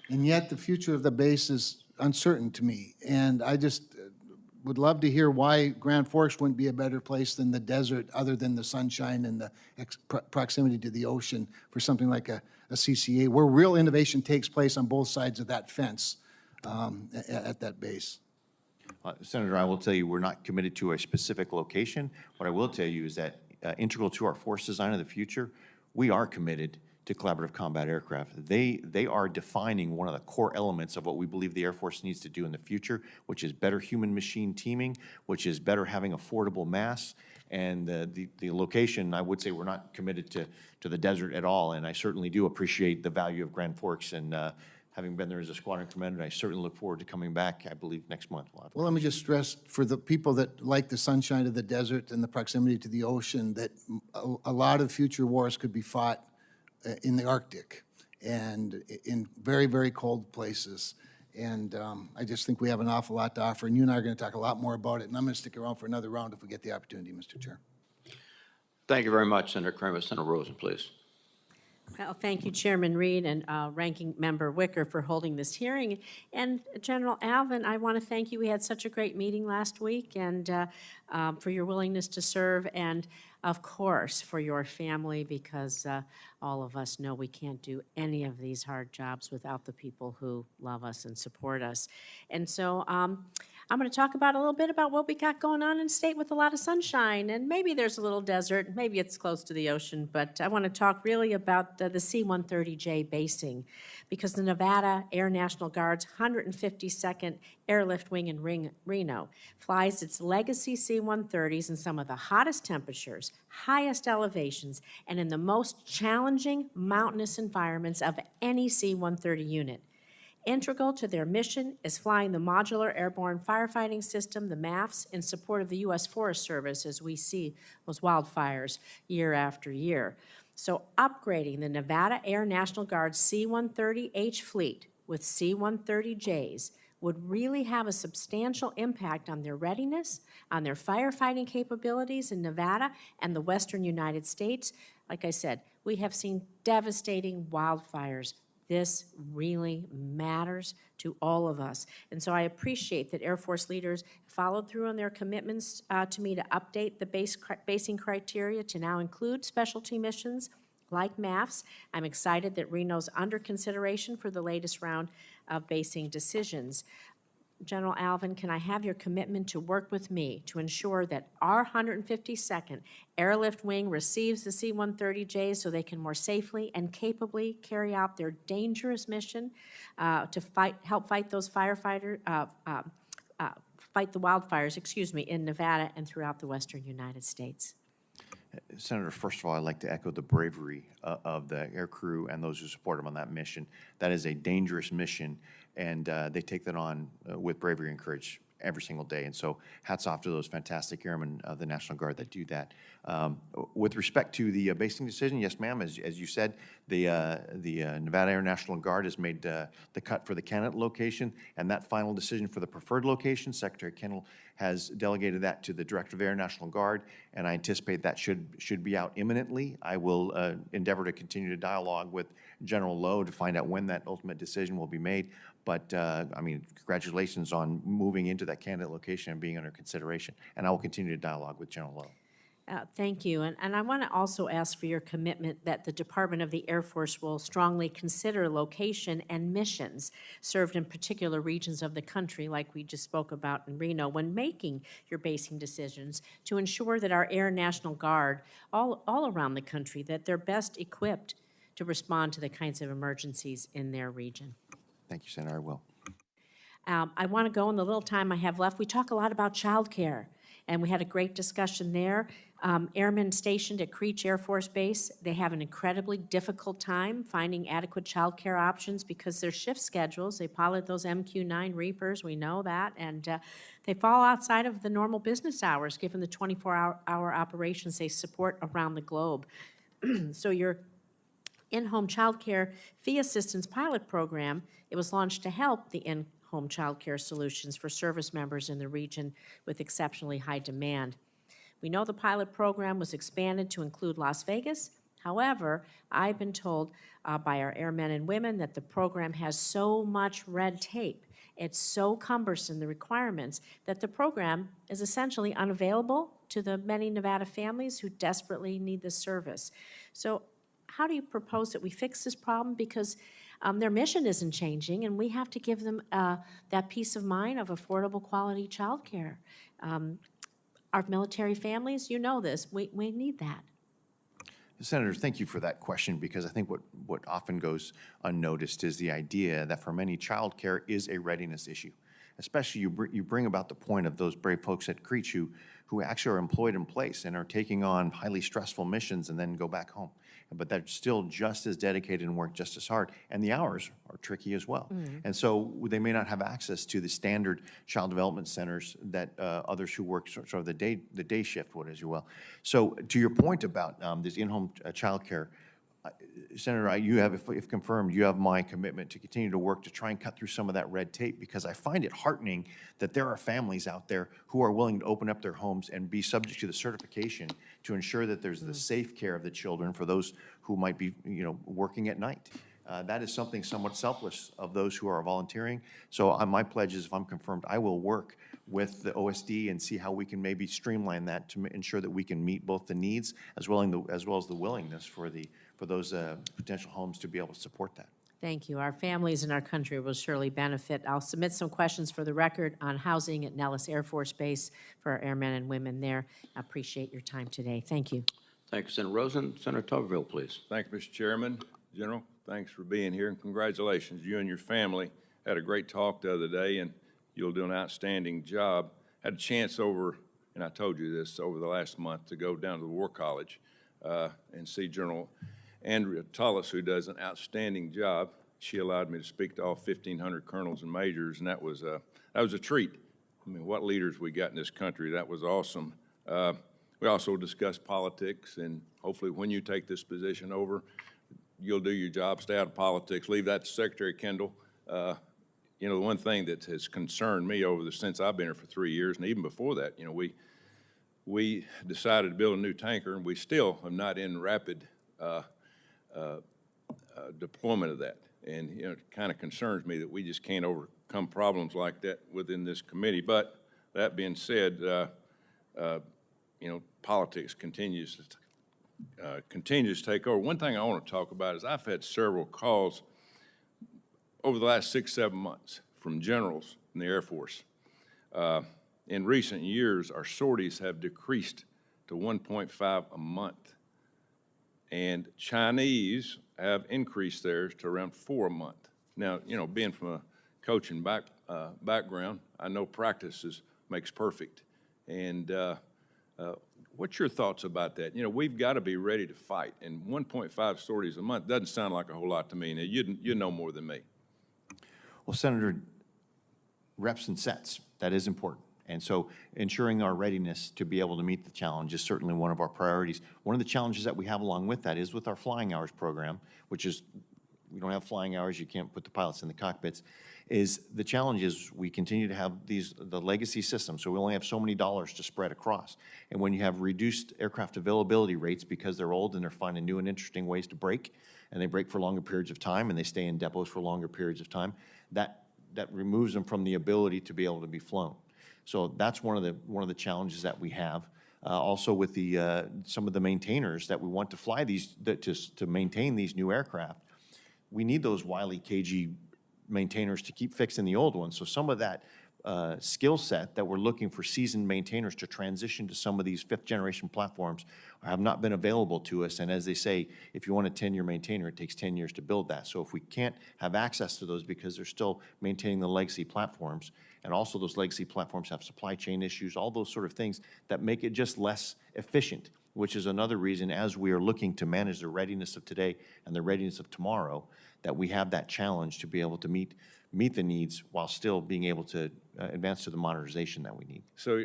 And yet the future of the base is uncertain to me. And I just would love to hear why Grand Forks wouldn't be a better place than the desert, other than the sunshine and the proximity to the ocean for something like a CCA, where real innovation takes place on both sides of that fence at that base. Senator, I will tell you we're not committed to a specific location. What I will tell you is that integral to our force design of the future, we are committed to collaborative combat aircraft. They are defining one of the core elements of what we believe the Air Force needs to do in the future, which is better human-machine teaming, which is better having affordable mass. And the location, I would say we're not committed to the desert at all. And I certainly do appreciate the value of Grand Forks, and having been there as a squadron commander, I certainly look forward to coming back, I believe, next month. Well, let me just stress, for the people that like the sunshine of the desert and the proximity to the ocean, that a lot of future wars could be fought in the Arctic and in very, very cold places. And I just think we have an awful lot to offer, and you and I are going to talk a lot more about it, and I'm going to stick around for another round if we get the opportunity, Mr. Chair. Thank you very much, Senator Kramer. Senator Rosen, please. Well, thank you, Chairman Reed and Ranking Member Wicker for holding this hearing. And General Allvin, I want to thank you. We had such a great meeting last week, and for your willingness to serve, and of course for your family, because all of us know we can't do any of these hard jobs without the people who love us and support us. And so I'm going to talk about a little bit about what we got going on in state with a lot of sunshine, and maybe there's a little desert, maybe it's close to the ocean, but I want to talk really about the C-130J basing, because the Nevada Air National Guard's 152nd Airlift Wing in Reno flies its legacy C-130s in some of the hottest temperatures, highest elevations, and in the most challenging mountainous environments of any C-130 unit. Integral to their mission is flying the Modular Airborne Firefighting System, the MAFS, in support of the U.S. Forest Service as we see those wildfires year after year. So upgrading the Nevada Air National Guard's C-130H fleet with C-130Js would really have a substantial impact on their readiness, on their firefighting capabilities in Nevada and the western United States. Like I said, we have seen devastating wildfires. This really matters to all of us. And so I appreciate that Air Force leaders followed through on their commitments to me to update the basing criteria to now include specialty missions like MAFs. I'm excited that Reno's under consideration for the latest round of basing decisions. General Allvin, can I have your commitment to work with me to ensure that our 152nd Airlift Wing receives the C-130Js so they can more safely and capably carry out their dangerous mission to help fight those fight the wildfires, in Nevada and throughout the western United States? Senator, first of all, I'd like to echo the bravery of the air crew and those who support them on that mission. That is a dangerous mission, and they take that on with bravery and courage every single day. And so hats off to those fantastic airmen of the National Guard that do that. With respect to the basing decision, yes, ma'am, as you said, the Nevada Air National Guard has made the cut for the candidate location, and that final decision for the preferred location, Secretary Kendall has delegated that to the Director of Air National Guard, and I anticipate that should be out imminently. I will endeavor to continue to dialogue with General Lowe to find out when that ultimate decision will be made. But, I mean, congratulations on moving into that candidate location and being under consideration. And I will continue to dialogue with General Lowe. Thank you. And I want to also ask for your commitment that the Department of the Air Force will strongly consider location and missions served in particular regions of the country, like we just spoke about in Reno, when making your basing decisions to ensure that our Air National Guard, all around the country, that they're best equipped to respond to the kinds of emergencies in their region. Thank you, Senator. I will. I want to go in the little time I have left. We talk a lot about childcare, and we had a great discussion there. Airmen stationed at Creech Air Force Base, they have an incredibly difficult time finding adequate childcare options because their shift schedules, they pilot those MQ-9 Reapers, we know that, and they fall outside of the normal business hours given the 24-hour operations they support around the globe. So your in-home childcare fee assistance pilot program, it was launched to help the in-home childcare solutions for service members in the region with exceptionally high demand. We know the pilot program was expanded to include Las Vegas. However, I've been told by our airmen and women that the program has so much red tape, it's so cumbersome, the requirements, that the program is essentially unavailable to the many Nevada families who desperately need this service. So how do you propose that we fix this problem? Because their mission isn't changing, and we have to give them that peace of mind of affordable quality child care. Our military families, you know this, we need that. Senator, thank you for that question, because I think what often goes unnoticed is the idea that for many, child care is a readiness issue. Especially you bring about the point of those brave folks at Creech who actually are employed in place and are taking on highly stressful missions and then go back home. But they're still just as dedicated and work just as hard, and the hours are tricky as well. And so they may not have access to the standard child development centers that others who work sort of the day shift would, as you will. So to your point about this in-home child care, Senator, you have, if confirmed, you have my commitment to continue to work to try and cut through some of that red tape, because I find it heartening that there are families out there who are willing to open up their homes and be subject to the certification to ensure that there's the safe care of the children for those who might be, working at night. That is something somewhat selfless of those who are volunteering. So my pledge is, if I'm confirmed, I will work with the OSD and see how we can maybe streamline that to ensure that we can meet both the needs as well as the willingness for those potential homes to be able to support that. Thank you. Our families and our country will surely benefit. I'll submit some questions for the record on housing at Nellis Air Force Base for our airmen and women there. I appreciate your time today. Thank you. Thank you, Senator Rosen. Senator Tuberville, please. Thank you, Mr. Chairman. General, thanks for being here, and congratulations. You and your family had a great talk the other day, and you'll do an outstanding job. Had a chance over, and I told you this, over the last month to go down to the War College and see General Andrea Tullis, who does an outstanding job. She allowed me to speak to all 1,500 colonels and majors, and that was a treat. I mean, what leaders we got in this country. That was awesome. We also discussed politics, and hopefully when you take this position over, you'll do your job, stay out of politics, leave that to Secretary Kendall. The one thing that has concerned me since I've been here for 3 years, and even before that, we decided to build a new tanker, and we still are not in rapid deployment of that. And, it kind of concerns me that we just can't overcome problems like that within this committee. But that being said, politics continues to take over. One thing I want to talk about is I've had several calls over the last 6-7 months from generals in the Air Force. In recent years, our sorties have decreased to 1.5 a month. And Chinese have increased theirs to around 4 a month. Now, being from a coaching background, I know practice makes perfect. And what's your thoughts about that? We've got to be ready to fight. And 1.5 sorties a month doesn't sound like a whole lot to me. Now, you know more than me. Well, Senator, reps and sets, that is important. And so ensuring our readiness to be able to meet the challenge is certainly one of our priorities. One of the challenges that we have along with that is with our flying hours program, which is, we don't have flying hours, you can't put the pilots in the cockpits, is the challenge is we continue to have the legacy system, so we only have so many dollars to spread across. And when you have reduced aircraft availability rates because they're old and they're finding new and interesting ways to break, and they break for longer periods of time, and they stay in depots for longer periods of time, that removes them from the ability to be able to be flown. So that's one of the challenges that we have. Also with some of the maintainers that we want to fly to maintain these new aircraft, we need those wily, cagey maintainers to keep fixing the old ones. So some of that skill set that we're looking for seasoned maintainers to transition to some of these 5th-generation platforms have not been available to us. And as they say, if you want a 10-year maintainer, it takes 10 years to build that. So if we can't have access to those because they're still maintaining the legacy platforms, and also those legacy platforms have supply chain issues, all those sort of things that make it just less efficient, which is another reason as we are looking to manage the readiness of today and the readiness of tomorrow, that we have that challenge to be able to meet the needs while still being able to advance to the modernization that we need. So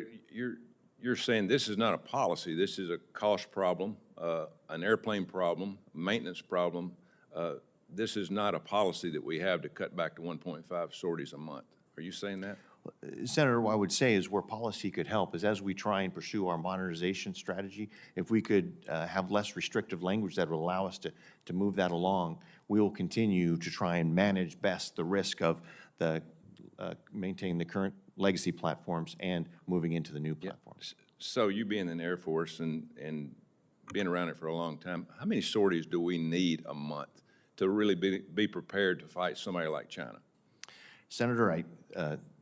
you're saying this is not a policy, this is a cost problem, an airplane problem, maintenance problem. This is not a policy that we have to cut back to 1.5 sorties a month. Are you saying that? Senator, what I would say is where policy could help is as we try and pursue our modernization strategy, if we could have less restrictive language that will allow us to move that along, we will continue to try and manage best the risk of maintaining the current legacy platforms and moving into the new platforms. So you being in the Air Force and being around it for a long time, how many sorties do we need a month to really be prepared to fight somebody like China? Senator,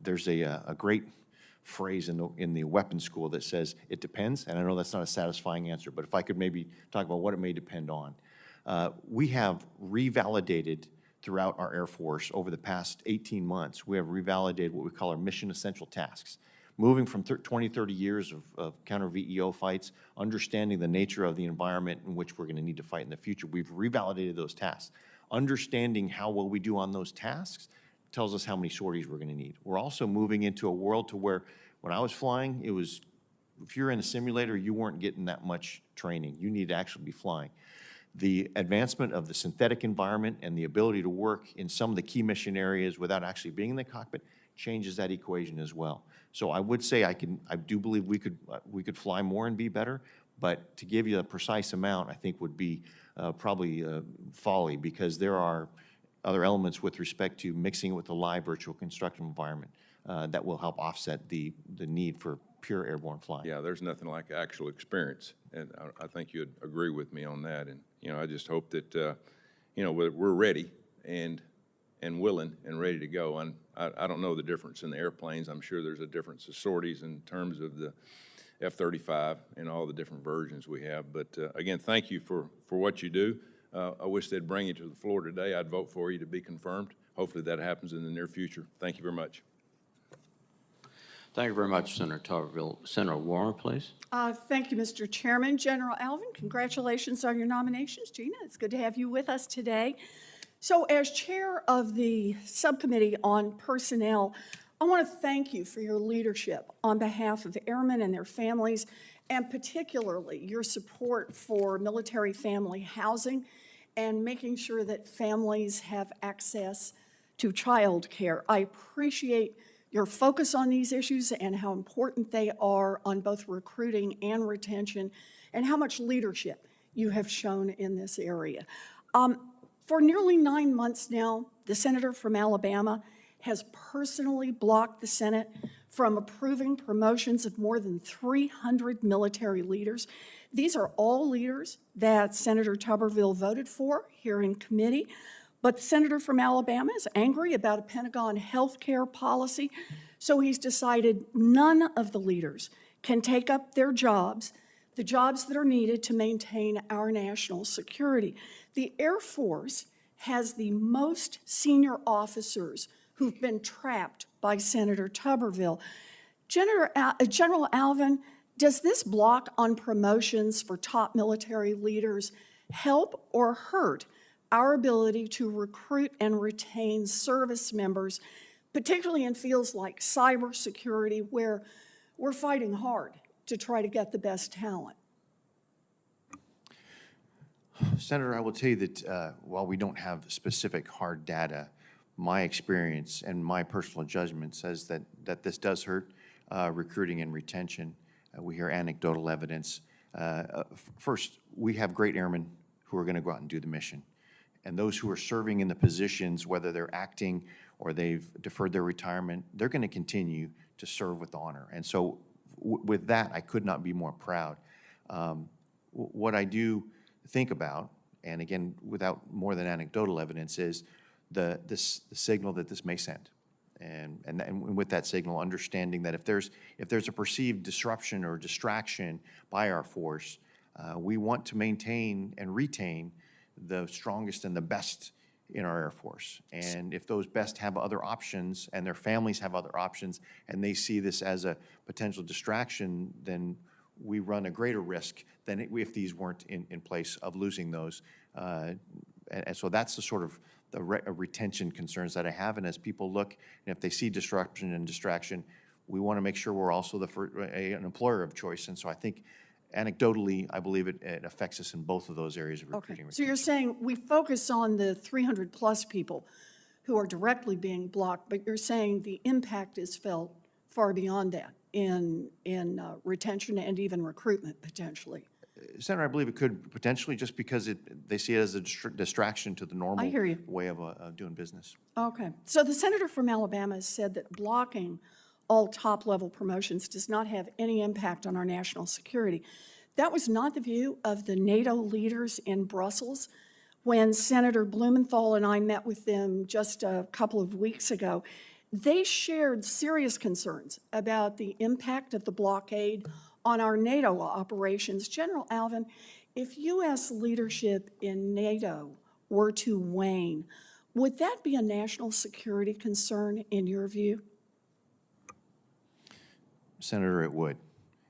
there's a great phrase in the weapons school that says, it depends, and I know that's not a satisfying answer, but if I could maybe talk about what it may depend on. We have revalidated throughout our Air Force over the past 18 months, we have revalidated what we call our mission essential tasks. Moving from 20, 30 years of counter-VEO fights, understanding the nature of the environment in which we're going to need to fight in the future, we've revalidated those tasks. Understanding how well we do on those tasks tells us how many sorties we're going to need. We're also moving into a world to where, when I was flying, it was, if you're in a simulator, you weren't getting that much training. You need to actually be flying. The advancement of the synthetic environment and the ability to work in some of the key mission areas without actually being in the cockpit changes that equation as well. So I would say I do believe we could fly more and be better, but to give you a precise amount, I think would be probably folly, because there are other elements with respect to mixing it with the live virtual constructive environment that will help offset the need for pure airborne flying. Yeah, there's nothing like actual experience, and I think you'd agree with me on that. And, I just hope that, we're ready and willing and ready to go. And I don't know the difference in the airplanes. I'm sure there's a difference of sorties in terms of the F-35 and all the different versions we have. But again, thank you for what you do. I wish they'd bring you to the floor today. I'd vote for you to be confirmed. Hopefully that happens in the near future. Thank you very much. Thank you very much, Senator Tuberville. Senator Warren, please. Thank you, Mr. Chairman. General Allvin, congratulations on your nominations. Gina, it's good to have you with us today. So as chair of the subcommittee on personnel, I want to thank you for your leadership on behalf of airmen and their families, and particularly your support for military family housing and making sure that families have access to child care. I appreciate your focus on these issues and how important they are on both recruiting and retention, and how much leadership you have shown in this area. For nearly 9 months now, the senator from Alabama has personally blocked the Senate from approving promotions of more than 300 military leaders. These are all leaders that Senator Tuberville voted for here in committee. But the senator from Alabama is angry about a Pentagon health care policy, so he's decided none of the leaders can take up their jobs, the jobs that are needed to maintain our national security. The Air Force has the most senior officers who've been trapped by Senator Tuberville. General Allvin, does this block on promotions for top military leaders help or hurt our ability to recruit and retain service members, particularly in fields like cybersecurity, where we're fighting hard to try to get the best talent? Senator, I will tell you that while we don't have specific hard data, my experience and my personal judgment says that this does hurt recruiting and retention. We hear anecdotal evidence. First, we have great airmen who are going to go out and do the mission. And those who are serving in the positions, whether they're acting or they've deferred their retirement, they're going to continue to serve with honor. And so with that, I could not be more proud. What I do think about, and again, without more than anecdotal evidence, is the signal that this may send. And with that signal, understanding that if there's a perceived disruption or distraction by our force, we want to maintain and retain the strongest and the best in our Air Force. And if those best have other options and their families have other options and they see this as a potential distraction, then we run a greater risk than if these weren't in place of losing those. And so that's the sort of the retention concerns that I have. And as people look, and if they see disruption and distraction, we want to make sure we're also an employer of choice. And so I think anecdotally, I believe it affects us in both of those areas of recruiting. Okay. So you're saying we focus on the 300-plus people who are directly being blocked, but you're saying the impact is felt far beyond that in retention and even recruitment, potentially. Senator, I believe it could potentially, just because they see it as a distraction to the normal way of doing business. Okay. So the senator from Alabama has said that blocking all top-level promotions does not have any impact on our national security. That was not the view of the NATO leaders in Brussels when Senator Blumenthal and I met with them just a couple of weeks ago. They shared serious concerns about the impact of the blockade on our NATO operations. General Allvin, if U.S. leadership in NATO were to wane, would that be a national security concern in your view? Senator, it would.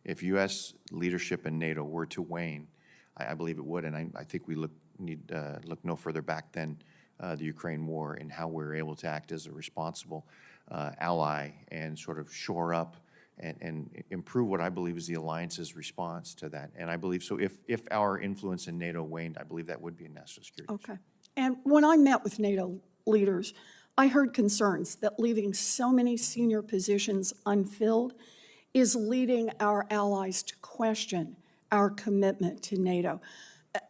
If U.S. leadership in NATO were to wane, I believe it would, and I think we need look no further back than the Ukraine war and how we're able to act as a responsible ally and sort of shore up and improve what I believe is the alliance's response to that. And I believe so if our influence in NATO waned, I believe that would be a national security issue. Okay. And when I met with NATO leaders, I heard concerns that leaving so many senior positions unfilled is leading our allies to question our commitment to NATO.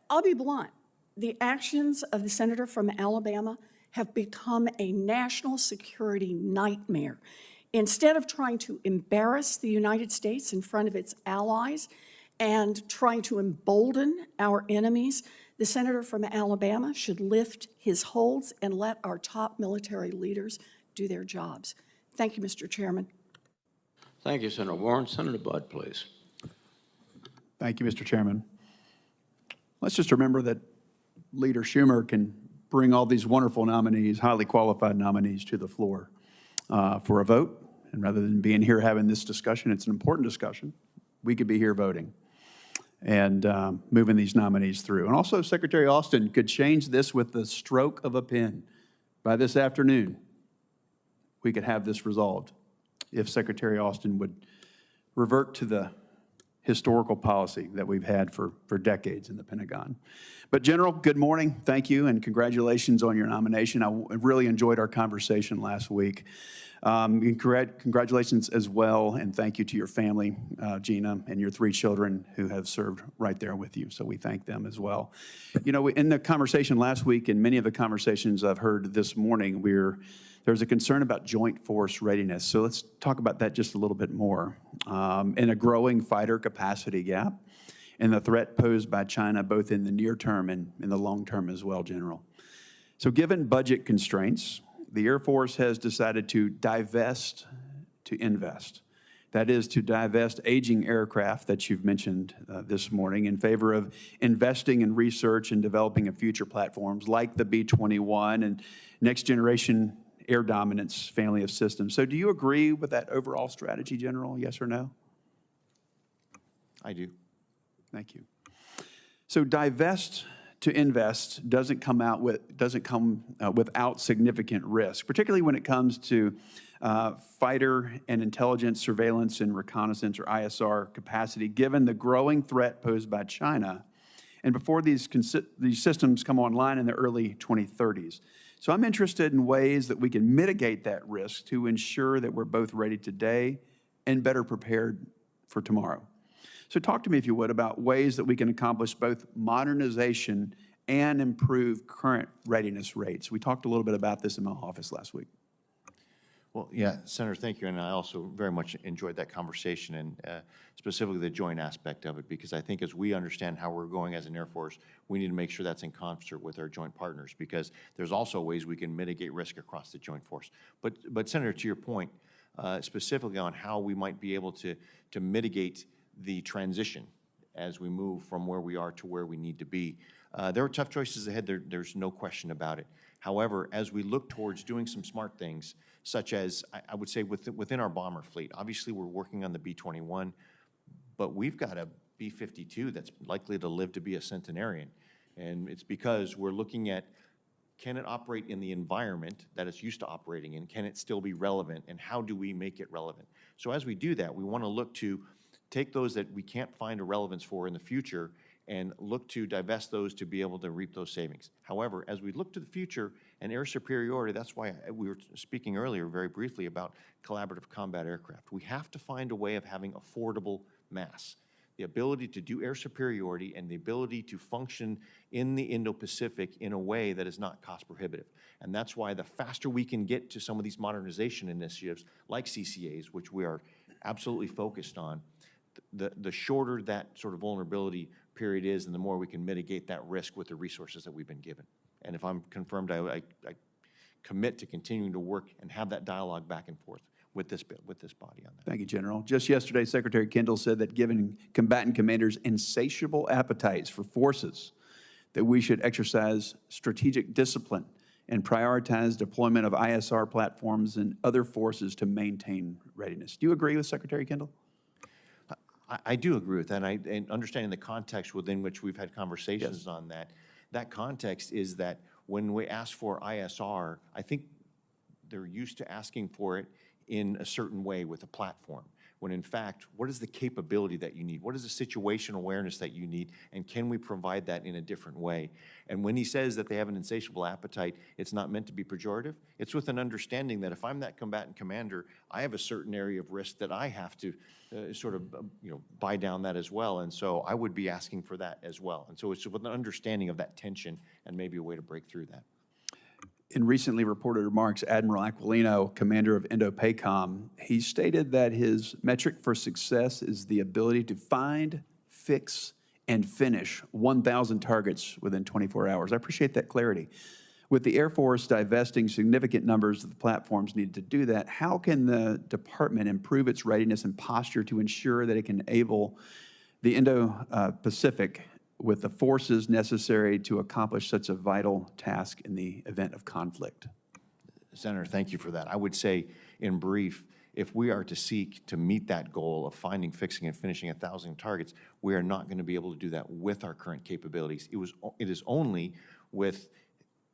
I'll be blunt. The actions of the senator from Alabama have become a national security nightmare. Instead of trying to embarrass the United States in front of its allies and trying to embolden our enemies, the senator from Alabama should lift his holds and let our top military leaders do their jobs. Thank you, Mr. Chairman. Thank you, Senator Warren. Senator Budd, please. Thank you, Mr. Chairman. Let's just remember that Leader Schumer can bring all these wonderful nominees, highly qualified nominees, to the floor for a vote. And rather than being here having this discussion, it's an important discussion, we could be here voting and moving these nominees through. And also, Secretary Austin could change this with the stroke of a pen. By this afternoon, we could have this resolved if Secretary Austin would revert to the historical policy that we've had for decades in the Pentagon. But General, good morning. Thank you, and congratulations on your nomination. I really enjoyed our conversation last week. Congratulations as well, and thank you to your family, Gina, and your 3 children who have served right there with you. So we thank them as well. You know, in the conversation last week and many of the conversations I've heard this morning, there's a concern about joint force readiness. So let's talk about that just a little bit more. In a growing fighter capacity gap and the threat posed by China, both in the near term and in the long term as well, General. So given budget constraints, the Air Force has decided to divest to invest. That is to divest aging aircraft that you've mentioned this morning in favor of investing in research and developing of future platforms like the B-21 and next generation air dominance family of systems. So do you agree with that overall strategy, General, yes or no? I do. Thank you. So divest to invest doesn't come without significant risk, particularly when it comes to fighter and intelligence, surveillance and reconnaissance, or ISR capacity, given the growing threat posed by China, and before these systems come online in the early 2030s. So I'm interested in ways that we can mitigate that risk to ensure that we're both ready today and better prepared for tomorrow. So talk to me, if you would, about ways that we can accomplish both modernization and improve current readiness rates. We talked a little bit about this in my office last week. Well, yeah, Senator, thank you, and I also very much enjoyed that conversation, and specifically the joint aspect of it, because I think as we understand how we're going as an Air Force, we need to make sure that's in concert with our joint partners, because there's also ways we can mitigate risk across the joint force. But Senator, to your point, specifically on how we might be able to mitigate the transition as we move from where we are to where we need to be. There are tough choices ahead, there's no question about it. However, as we look towards doing some smart things, such as, I would say within our bomber fleet, obviously we're working on the B-21, but we've got a B-52 that's likely to live to be a centenarian. And it's because we're looking at, can it operate in the environment that it's used to operating in? Can it still be relevant? And how do we make it relevant? So as we do that, we want to look to take those that we can't find a relevance for in the future and look to divest those to be able to reap those savings. However, as we look to the future and air superiority, that's why we were speaking earlier very briefly about collaborative combat aircraft. We have to find a way of having affordable mass. The ability to do air superiority and the ability to function in the Indo-Pacific in a way that is not cost prohibitive. And that's why the faster we can get to some of these modernization initiatives like CCAs, which we are absolutely focused on, the shorter that sort of vulnerability period is and the more we can mitigate that risk with the resources that we've been given. And if I'm confirmed, I commit to continuing to work and have that dialogue back and forth with this body on that. Thank you, General. Just yesterday, Secretary Kendall said that given combatant commanders insatiable appetites for forces, that we should exercise strategic discipline and prioritize deployment of ISR platforms and other forces to maintain readiness. Do you agree with Secretary Kendall? I do agree with that, and understanding the context within which we've had conversations on that. That context is that when we ask for ISR, I think they're used to asking for it in a certain way with a platform. when in fact, what is the capability that you need? What is the situational awareness that you need? And can we provide that in a different way? And when he says that they have an insatiable appetite, it's not meant to be pejorative. It's with an understanding that if I'm that combatant commander, I have a certain area of risk that I have to buy down that as well. And so I would be asking for that as well. And so it's with an understanding of that tension and maybe a way to break through that. In recently reported remarks, Admiral Aquilino, commander of INDOPACOM, he stated that his metric for success is the ability to find, fix, and finish 1,000 targets within 24 hours. I appreciate that clarity. With the Air Force divesting significant numbers of the platforms needed to do that, how can the department improve its readiness and posture to ensure that it can enable the Indo-Pacific with the forces necessary to accomplish such a vital task in the event of conflict? Senator, thank you for that. I would say, in brief, if we are to seek to meet that goal of finding, fixing, and finishing 1,000 targets, we are not going to be able to do that with our current capabilities. It is only with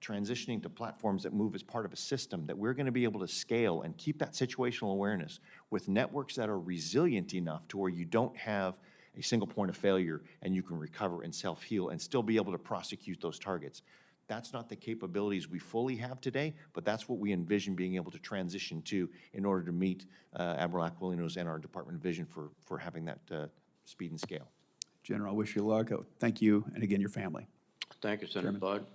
transitioning to platforms that move as part of a system that we're going to be able to scale and keep that situational awareness with networks that are resilient enough to where you don't have a single point of failure and you can recover and self-heal and still be able to prosecute those targets. That's not the capabilities we fully have today, but that's what we envision being able to transition to in order to meet Admiral Aquilino's and our department vision for having that speed and scale. General, I wish you luck. Thank you, and again, your family. Thank you, Senator Bud.